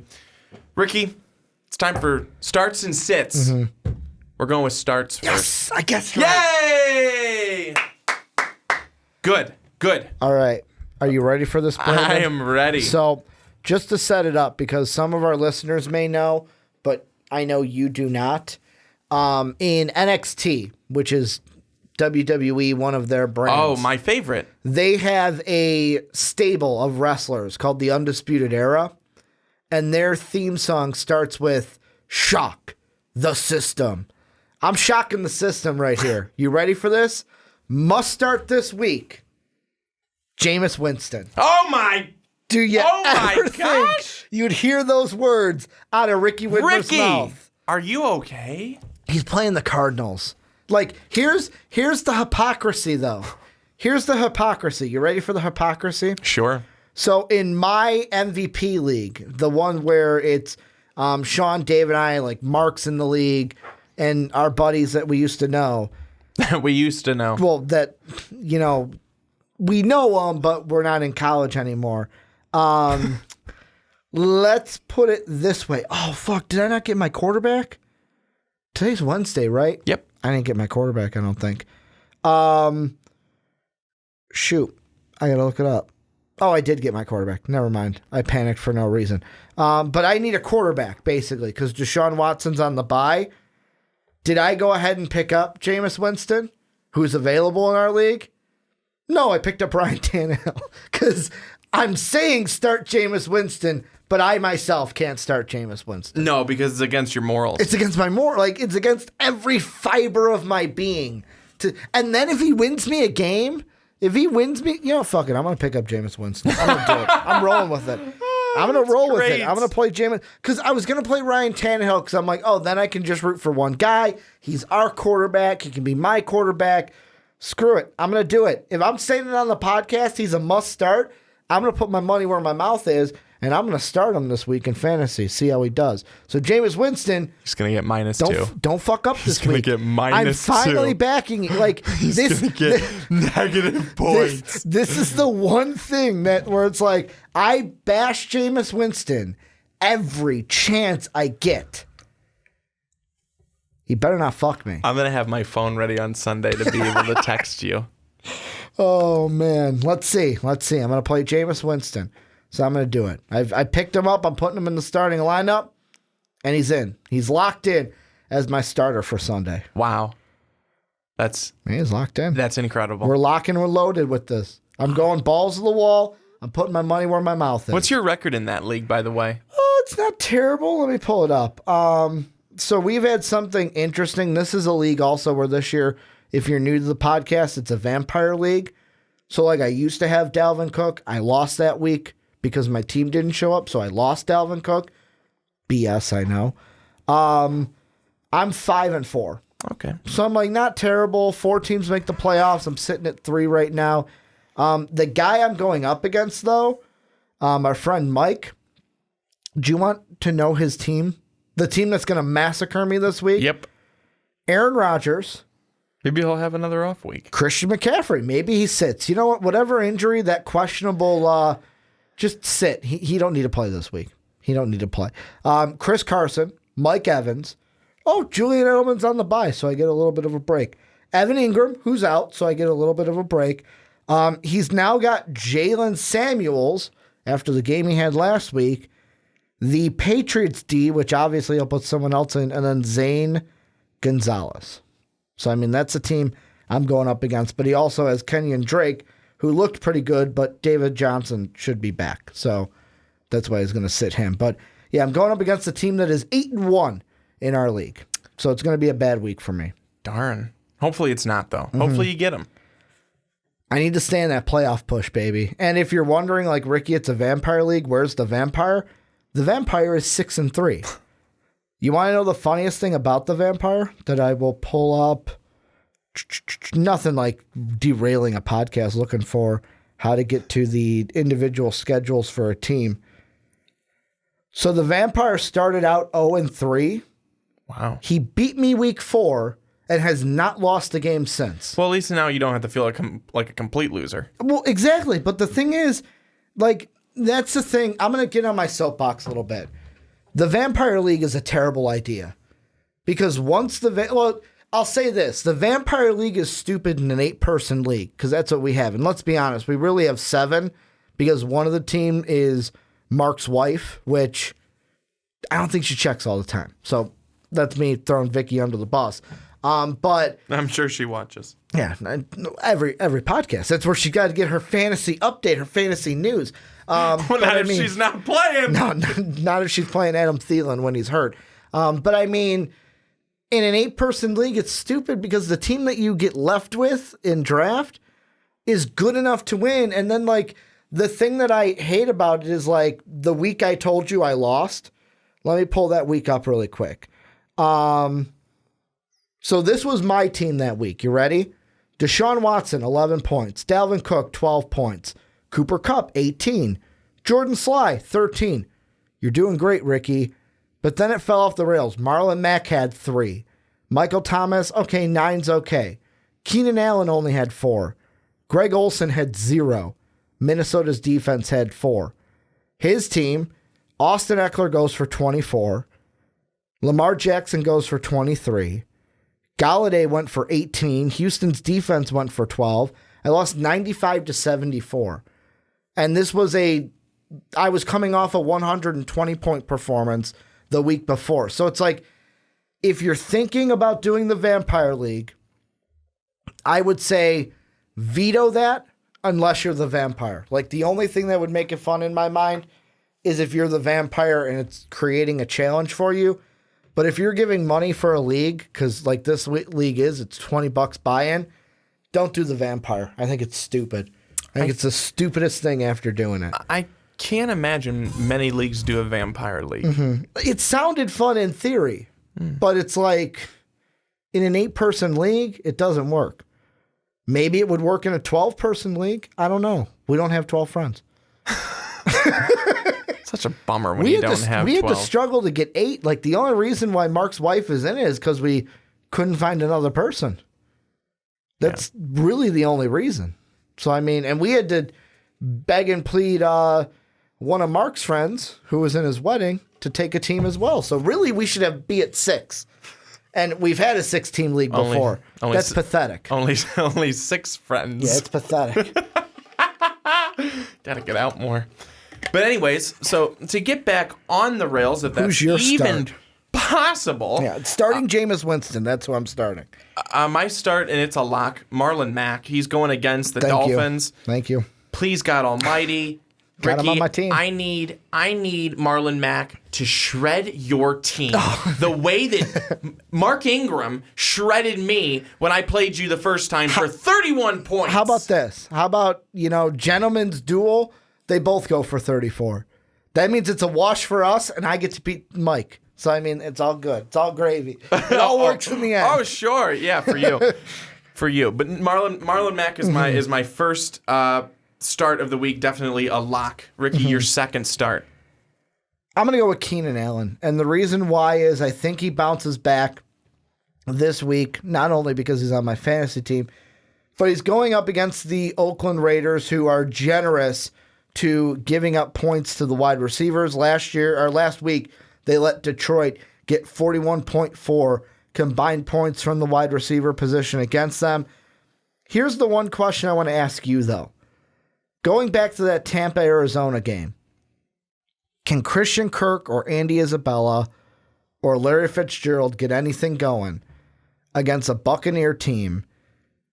Ricky, it's time for starts and sits. We're going with starts first. Yes, I guess right. Yay! Good. All right. Are you ready for this, Brandon? I am ready. So, just to set it up, because some of our listeners may know, but I know you do not. In NXT, which is WWE, one of their brands. Oh, my favorite. They have a stable of wrestlers called the Undisputed Era, and their theme song starts with "Shock the System." I'm shocking the system right here. You ready for this? Must start this week. Jameis Winston. Oh my! Do you ever think you'd hear those words out of Ricky Widmer's mouth? Are you okay? He's playing the Cardinals. Like, here's the hypocrisy, though. Here's the hypocrisy. You ready for the hypocrisy? Sure. So, in my MVP league, the one where it's Sean, Dave, and I, like Mark's in the league, and our buddies that we used to know. We used to know. Well, that, we know him, but we're not in college anymore. Let's put it this way. Oh, fuck. Did I not get my quarterback? Today's Wednesday, right? Yep. I didn't get my quarterback, I don't think. Shoot. I got to look it up. Oh, I did get my quarterback. Never mind. I panicked for no reason. But I need a quarterback, basically, because Deshaun Watson's on the bye. Did I go ahead and pick up Jameis Winston, who's available in our league? No, I picked up Ryan Tannehill because I'm saying start Jameis Winston, but I myself can't start Jameis Winston. No, because it's against your morals. It's against my it's against every fiber of my being. And then if he wins me a game, fuck it, I'm going to pick up Jameis Winston. I'm going to do it. I'm rolling with it. I'm going to roll with it. I'm going to play Jameis. Because I was going to play Ryan Tannehill because I'm like, oh, then I can just root for one guy. He's our quarterback. He can be my quarterback. Screw it. I'm going to do it. If I'm saying it on the podcast, he's a must start. I'm going to put my money where my mouth is, and I'm going to start him this week in fantasy, see how he does. So Jameis Winston. He's going to get -2. Don't fuck up this week. He's going to get -2. I'm finally backing you. He's going to get negative points. This is the one thing where it's like, I bash Jameis Winston every chance I get. He better not fuck me. I'm going to have my phone ready on Sunday to be able to text you. Oh, man. Let's see. I'm going to play Jameis Winston. So I'm going to do it. I picked him up. I'm putting him in the starting lineup. And he's in. He's locked in as my starter for Sunday. Wow. He's locked in. That's incredible. We're locking, we're loaded with this. I'm going balls to the wall. I'm putting my money where my mouth is. What's your record in that league, by the way? Oh, it's not terrible. Let me pull it up. So we've had something interesting. This is a league also where this year, if you're new to the podcast, it's a vampire league. So I used to have Dalvin Cook. I lost that week because my team didn't show up. So I lost Dalvin Cook. BS, I know. I'm 5-4. Okay. So I'm not terrible. 4 teams make the playoffs. I'm sitting at 3 right now. The guy I'm going up against, though, our friend Mike, do you want to know his team? The team that's going to massacre me this week? Yep. Aaron Rodgers. Maybe he'll have another off week. Christian McCaffrey. Maybe he sits. You know what? Whatever injury, that questionable, just sit. He don't need to play this week. He don't need to play. Chris Carson, Mike Evans. Oh, Julian Edelman's on the bye, so I get a little bit of a break. Evan Ingram, who's out, so I get a little bit of a break. He's now got Jalen Samuels after the game he had last week. The Patriots D, which obviously I'll put someone else in, and then Zane Gonzalez. So, that's a team I'm going up against. But he also has Kenyon Drake, who looked pretty good, but David Johnson should be back. So that's why he's going to sit him. But, yeah, I'm going up against a team that is 8-1 in our league. So it's going to be a bad week for me. Darn. Hopefully it's not, though. Mm-hmm. Hopefully you get him. I need to stay in that playoff push, baby. And if you're wondering, Ricky, it's a vampire league. Where's the vampire? The vampire is 6-3. You want to know the funniest thing about the vampire that I will pull up? Nothing like derailing a podcast, looking for how to get to the individual schedules for a team. So the vampire started out 0-3. Wow. He beat me week 4 and has not lost a game since. Well, at least now you don't have to feel like a complete loser. Well, exactly. But the thing is, that's the thing. I'm going to get on my soapbox a little bit. The Vampire League is a terrible idea. Because once I'll say this. The Vampire League is stupid in an 8-person league. Because that's what we have. And let's be honest. We really have 7. Because one of the team is Mark's wife. Which I don't think she checks all the time. So that's me throwing Vicky under the bus. But I'm sure she watches. Yeah, every podcast. That's where she got to get her fantasy update, her fantasy news. Not if she's not playing. No, not if she's playing Adam Thielen when he's hurt. But in an 8-person league, it's stupid because the team that you get left with in draft is good enough to win. And then the thing that I hate about it is the week I told you I lost. Let me pull that week up really quick. So this was my team that week. You ready? Deshaun Watson, 11 points. Dalvin Cook, 12 points. Cooper Kupp, 18. Jordan Sly, 13. You're doing great, Ricky. But then it fell off the rails. Marlon Mack had 3. Michael Thomas, okay, 9's okay. Keenan Allen only had 4. Greg Olsen had 0. Minnesota's defense had 4. His team, Austin Eckler goes for 24. Lamar Jackson goes for 23. Galladay went for 18. Houston's defense went for 12. I lost 95-74. And this was I was coming off a 120-point performance the week before. So it's like, if you're thinking about doing the Vampire League, I would say veto that unless you're the vampire. Like, the only thing that would make it fun in my mind is if you're the vampire and it's creating a challenge for you. But if you're giving money for a league, because like this league it's $20 buy-in, don't do the vampire. I think it's stupid. I think it's the stupidest thing after doing it. I can't imagine many leagues do a vampire league. Mm-hmm. It sounded fun in theory, but it's like in an 8-person league, it doesn't work. Maybe it would work in a 12-person league. I don't know. We don't have 12 friends. Such a bummer when you don't have 12. We had to struggle to get 8. Like, the only reason why Mark's wife is in it is because we couldn't find another person. That's really the only reason. So, I mean, and we had to beg and plead one of Mark's friends who was in his wedding to take a team as well. So, really, we should be at 6. And we've had a 6-team league before. That's pathetic. Only 6 friends. Yeah, it's pathetic. Gotta get out more. But anyways, so to get back on the rails, if that's even possible. Yeah, starting Jameis Winston. That's who I'm starting. My start, and it's a lock, Marlon Mack. He's going against the Dolphins. Thank you. Please, God Almighty. Got Ricky, him on my team. I need Marlon Mack to shred your team the way that Mark Ingram shredded me when I played you the first time for 31 points. How about this? How about, gentlemen's duel? They both go for 34. That means it's a wash for us, and I get to beat Mike. So, I mean, it's all good. It's all gravy. It all works in the end. Oh, sure. Yeah, for you. For you. But Marlon Mack is my first start of the week. Definitely a lock. Ricky, your second start. I'm going to go with Keenan Allen. And the reason why is I think he bounces back this week, not only because he's on my fantasy team, but he's going up against the Oakland Raiders, who are generous to giving up points to the wide receivers. Last week, they let Detroit get 41.4 combined points from the wide receiver position against them. Here's the one question I want to ask you, though. Going back to that Tampa-Arizona game, can Christian Kirk or Andy Isabella or Larry Fitzgerald get anything going against a Buccaneer team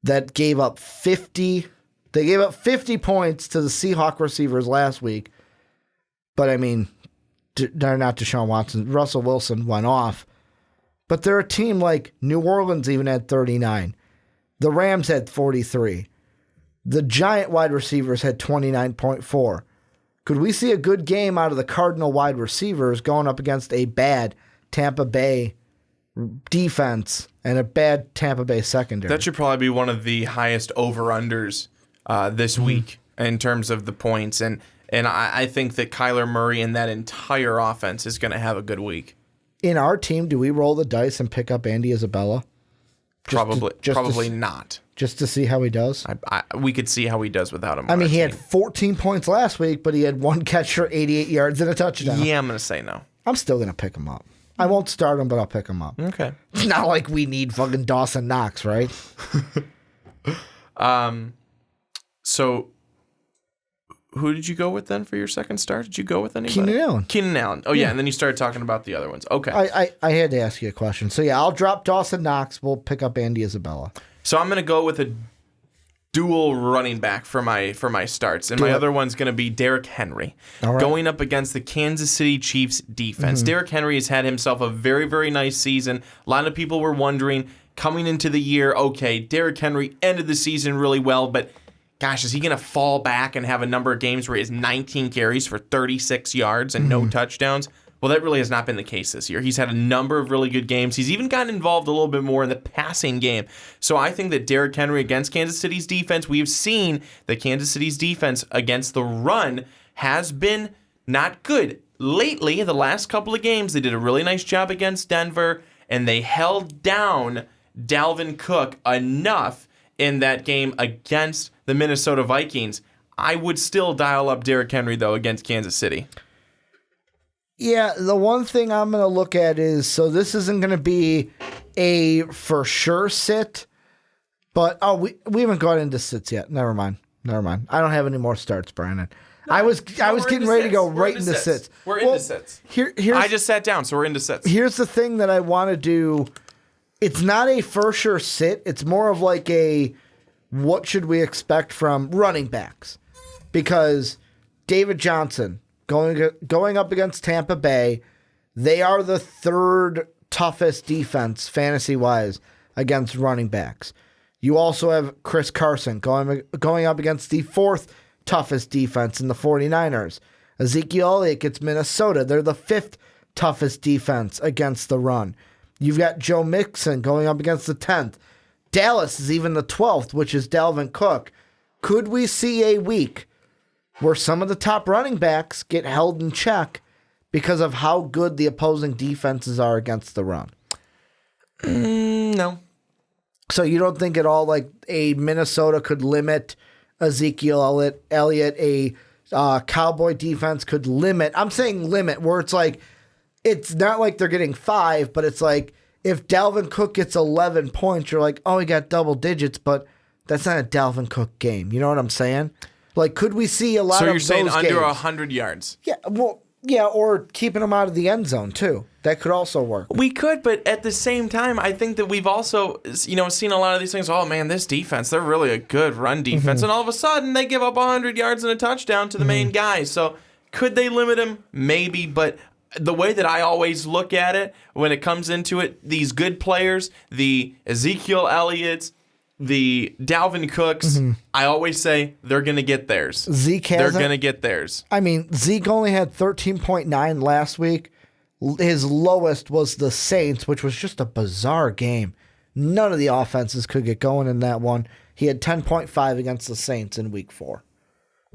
that gave up 50? They gave up 50 points to the Seahawks receivers last week. But, I mean, they're not Deshaun Watson. Russell Wilson went off. But they're a team like New Orleans even had 39. The Rams had 43. The Giant wide receivers had 29.4. Could we see a good game out of the Cardinal wide receivers going up against a bad Tampa Bay defense and a bad Tampa Bay secondary? That should probably be one of the highest over-unders this week in terms of the points. And I think that Kyler Murray and that entire offense is going to have a good week. In our team, do we roll the dice and pick up Andy Isabella? Probably not. Just to see how he does? We could see how he does without him. I mean, he had 14 points last week, but he had one catch for 88 yards and a touchdown. Yeah, I'm going to say no. I'm still going to pick him up. I won't start him, but I'll pick him up. Okay. It's not like we need fucking Dawson Knox, right? So, who did you go with then for your second start? Did you go with anybody? Keenan Allen. Keenan Allen. Oh, yeah, and then you started talking about the other ones. Okay. I had to ask you a question. So, yeah, I'll drop Dawson Knox. We'll pick up Andy Isabella. So, I'm going to go with a dual running back for my starts. And my other one's going to be Derrick Henry, going up against the Kansas City Chiefs defense. Derrick Henry has had himself a very, very nice season. A lot of people were wondering coming into the year, okay, Derrick Henry ended the season really well, but gosh, is he going to fall back and have a number of games where he has 19 carries for 36 yards and no touchdowns? Well, that really has not been the case this year. He's had a number of really good games. He's even gotten involved a little bit more in the passing game. So I think that Derrick Henry against Kansas City's defense, we have seen that Kansas City's defense against the run has been not good. Lately, the last couple of games, they did a really nice job against Denver, and they held down Dalvin Cook enough in that game against the Minnesota Vikings. I would still dial up Derrick Henry, though, against Kansas City. Yeah, the one thing I'm going to look at is, so this isn't going to be a for sure sit, but, we haven't gone into sits yet. Never mind. I don't have any more starts, Brandon. I was getting ready to go right into sits. We're into sits. I just sat down, so we're into sits. Here's the thing that I want to do. It's not a for sure sit. It's more of like a what should we expect from running backs? Because David Johnson going up against Tampa Bay, they are the third toughest defense fantasy-wise against running backs. You also have Chris Carson going up against the fourth toughest defense in the 49ers. Ezekiel Elliott gets Minnesota. They're the fifth toughest defense against the run. You've got Joe Mixon going up against the 10th. Dallas is even the 12th, which is Dalvin Cook. Could we see a week where some of the top running backs get held in check because of how good the opposing defenses are against the run? No. So you don't think at all like a Minnesota could limit Ezekiel Elliott, a Cowboy defense could limit. I'm saying limit, where it's like, it's not like they're getting 5, but it's like if Dalvin Cook gets 11 points, you're like, oh, he got double digits, but that's not a Dalvin Cook game. You know what I'm saying? Like, could we see a lot of those games? So you're saying under 100 yards? Yeah, well, yeah, or keeping them out of the end zone, too. That could also work. We could, but at the same time, I think that we've also, seen a lot of these things. Oh, man, this defense, they're really a good run defense. And all of a sudden, they give up 100 yards and a touchdown to the main guy. So could they limit him? Maybe, but the way that I always look at it, when it comes into it, these good players, the Ezekiel Elliott's, the Dalvin Cooks, I always say they're going to get theirs. They're going to get theirs. I mean, Zeke only had 13.9 last week. His lowest was the Saints, which was just a bizarre game. None of the offenses could get going in that one. He had 10.5 against the Saints in week 4.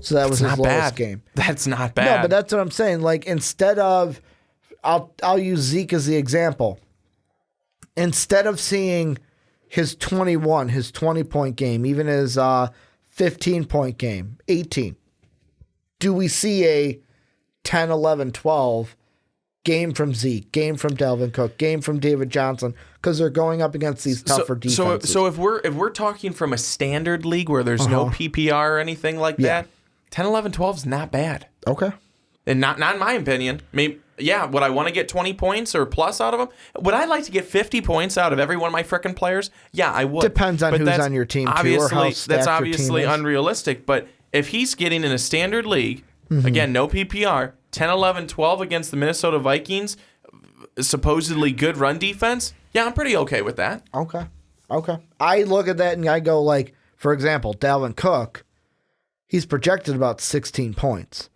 So that was his lowest game. That's not bad. No, but that's what I'm saying. Like, instead of, I'll use Zeke as the example. Instead of seeing his 20-point game, even his 15-point game, 18, do we see a 10, 11, 12 game from Zeke, game from Dalvin Cook, game from David Johnson, because they're going up against these tougher defenses? So if we're talking from a standard league where there's no PPR or anything like that, 10, 11, 12 is not bad. Okay. And not in my opinion. Maybe, would I want to get 20 points or plus out of them? Would I like to get 50 points out of every one of my frickin' players? Yeah, I would. Depends on who's on your team, too, or how stacked that's obviously your team is. Unrealistic, but if he's getting in a standard league, again, no PPR, 10, 11, 12 against the Minnesota Vikings, supposedly good run defense, I'm pretty okay with that. Okay. I look at that and I go like, for example, Dalvin Cook, he's projected about 16 points.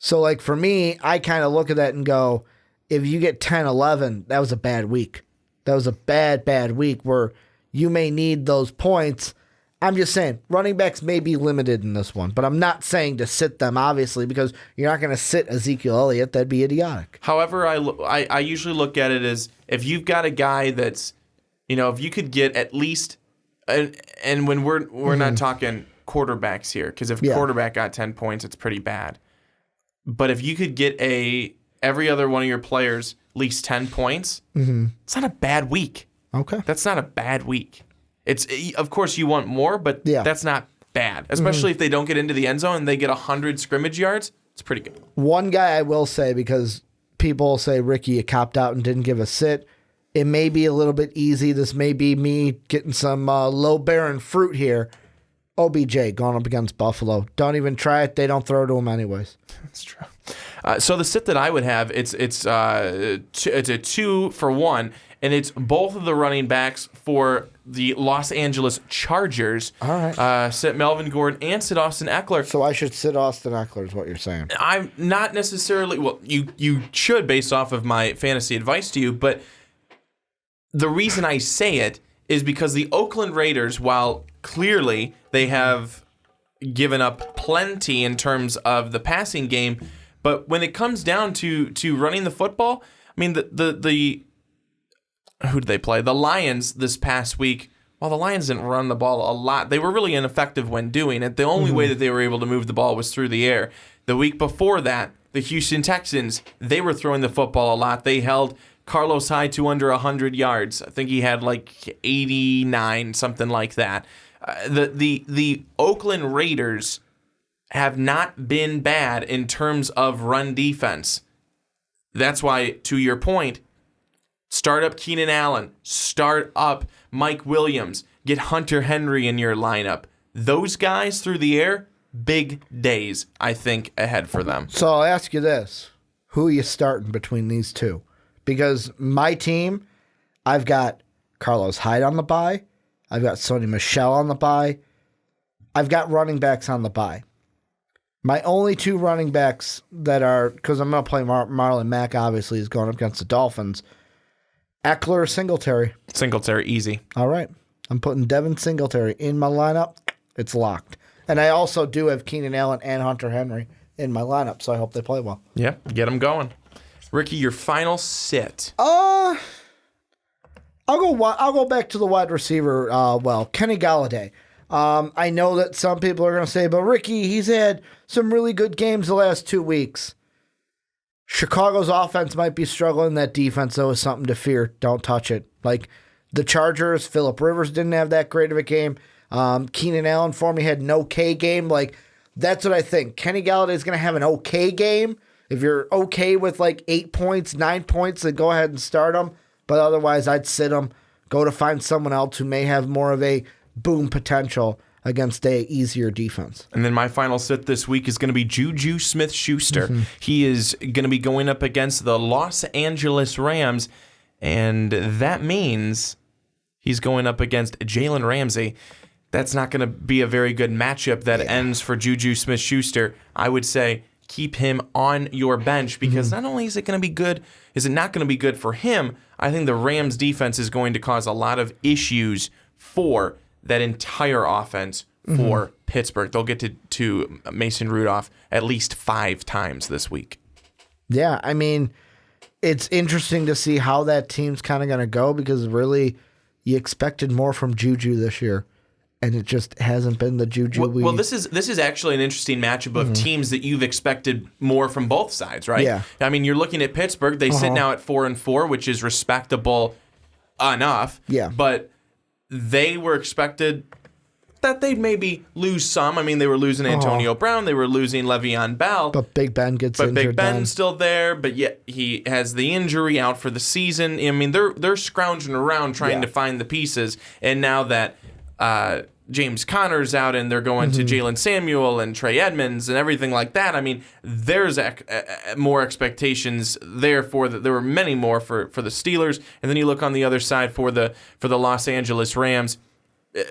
So, like, for me, I kind of look at that and go, if you get 10, 11, that was a bad week. That was a bad week where you may need those points. I'm just saying, running backs may be limited in this one, but I'm not saying to sit them, obviously, because you're not going to sit Ezekiel Elliott. That'd be idiotic. However, I usually look at it as if you've got a guy that's, if you could get at least, and when we're not talking quarterbacks here, because if a quarterback got 10 points, it's pretty bad. But if you could get every other one of your players at least 10 points, it's not a bad week. Okay. That's not a bad week. It's, of course, you want more, but that's not bad. Especially if they don't get into the end zone and they get 100 scrimmage yards. It's pretty good. One guy I will say, because people say, Ricky, you copped out and didn't give a sit. It may be a little bit easy. This may be me getting some low-bearing fruit here. OBJ going up against Buffalo. Don't even try it. They don't throw to him anyways. That's true. So the sit that I would have, it's a 2-for-1, and it's both of the running backs for the Los Angeles Chargers. All right. Sit Melvin Gordon and sit Austin Eckler. So I should sit Austin Eckler is what you're saying. I'm not necessarily, well, you should based off of my fantasy advice to you, but the reason I say it is because the Oakland Raiders, while clearly they have given up plenty in terms of the passing game, but when it comes down to running the football, I mean, the who did they play? The Lions this past week Well, the Lions didn't run the ball a lot. They were really ineffective when doing it. The only way that they were able to move the ball was through the air. The week before that, the Houston Texans, they were throwing the football a lot. They held Carlos Hyde to under 100 yards. I think he had like 89, something like that. The Oakland Raiders have not been bad in terms of run defense. That's why, to your point, start up Keenan Allen, start up Mike Williams, get Hunter Henry in your lineup. Those guys through the air, big days, I think, ahead for them. So I'll ask you this. Who are you starting between these two? Because my team, I've got Carlos Hyde on the bye. I've got Sony Michel on the bye. I've got running backs on the bye. My only two running backs that are, because I'm going to play Marlon Mack, obviously, is going up against the Dolphins. Eckler or Singletary? Singletary, easy. All right. I'm putting Devin Singletary in my lineup. It's locked. And I also do have Keenan Allen and Hunter Henry in my lineup, so I hope they play well. Yeah, get them going. Ricky, your final sit. I'll go back to the wide receiver, Kenny Galladay. I know that some people are going to say, but Ricky, he's had some really good games the last 2 weeks. Chicago's offense might be struggling. That defense, though, is something to fear. Don't touch it. Like the Chargers, Phillip Rivers didn't have that great of a game. Keenan Allen for me had an okay game. Like, that's what I think. Kenny Galladay is going to have an okay game. If you're okay with like 8 points, 9 points, then go ahead and start him. But otherwise, I'd sit him. Go to find someone else who may have more of a boom potential against a easier defense. And then my final sit this week is going to be Juju Smith-Schuster. Mm-hmm. He is going to be going up against the Los Angeles Rams, and that means he's going up against Jalen Ramsey. That's not going to be a very good matchup that ends for Juju Smith-Schuster. I would say keep him on your bench because not only is it going to be good, is it not going to be good for him, I think the Rams defense is going to cause a lot of issues for that entire offense for Pittsburgh. They'll get to Mason Rudolph at least 5 times this week. Yeah, I mean, it's interesting to see how that team's kind of going to go because really you expected more from Juju this year. And it just hasn't been the Juju. Well, this is actually an interesting matchup of teams that you've expected more from both sides, right? Yeah. I mean, you're looking at Pittsburgh. They sit now at 4-4, which is respectable enough. Yeah. But they were expected that they'd maybe lose some. I mean, they were losing Antonio Brown. They were losing Le'Veon Bell. But Big Ben gets injured. But Big Ben's still there, but yet he has the injury out for the season. I mean, they're scrounging around trying to find the pieces. And now that James Conner's out and they're going to Jalen Samuel and Trey Edmonds and everything like that. I mean, there's more expectations there there were many more for the Steelers. And then you look on the other side for the Los Angeles Rams.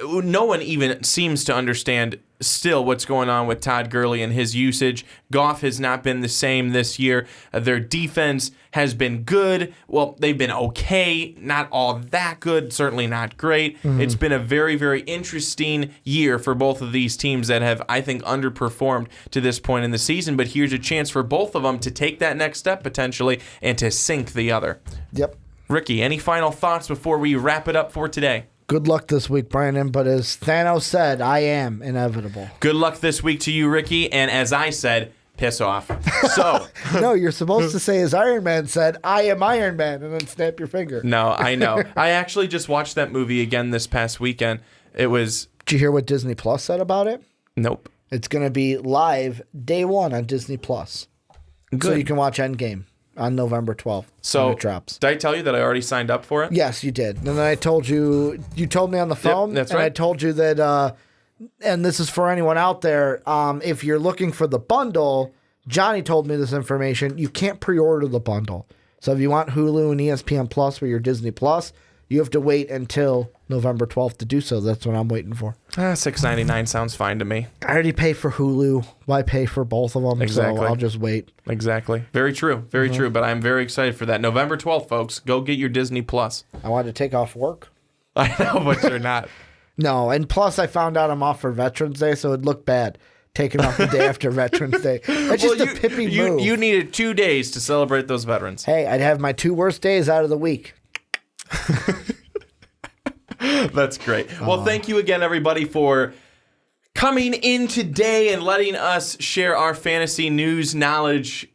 No one even seems to understand still what's going on with Todd Gurley and his usage. Goff has not been the same this year. Their defense has been good. Well, they've been okay, not all that good, certainly not great. It's been a very, very interesting year for both of these teams that have, I think, underperformed to this point in the season. But here's a chance for both of them to take that next step potentially and to sink the other. Yep. Ricky, any final thoughts before we wrap it up for today? Good luck this week, Brandon, but as Thanos said, I am inevitable. Good luck this week to you, Ricky, and as I said, piss off. So no, you're supposed to say, as Iron Man said, I am Iron Man, and then snap your finger. No, I know. I actually just watched that movie again this past weekend. It was... Did you hear what Disney Plus said about it? Nope. It's going to be live day 1 on Disney Plus. Good. So you can watch Endgame on November 12th. So when it drops. Did I tell you that I already signed up for it? Yes, you did. And then I told you told me on the phone. Yep, that's and right. I told you that, and this is for anyone out there, if you're looking for the bundle, Johnny told me this information, you can't pre-order the bundle. So if you want Hulu and ESPN Plus for your Disney Plus, you have to wait until November 12th to do so. That's what I'm waiting for. $6.99 sounds fine to me. I already pay for Hulu. Why pay for both of them? Exactly. So I'll just wait. Exactly. Very true. Very true. But I'm very excited for that. November 12th, folks. Go get your Disney Plus. I wanted to take off work. I know, but you're not. No, and plus I found out I'm off for Veterans Day, so it'd look bad taking off the day after Veterans Day. That's just a pippy move. You needed 2 days to celebrate those veterans. Hey, I'd have my 2 worst days out of the week. That's great. Well, thank you again, everybody, for coming in today and letting us share our fantasy news, knowledge,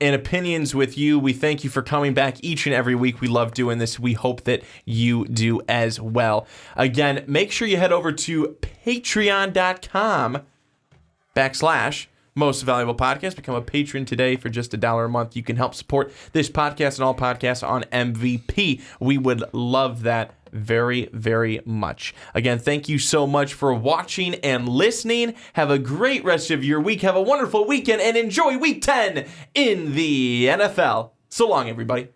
and opinions with you. We thank you for coming back each and every week. We love doing this. We hope that you do as well. Again, make sure you head over to patreon.com/Most Valuable Podcast. Become a patron today for just $1 a month. You can help support this podcast and all podcasts on MVP. We would love that very, very much. Again, thank you so much for watching and listening. Have a great rest of your week. Have a wonderful weekend and enjoy week 10 in the NFL. So long, everybody.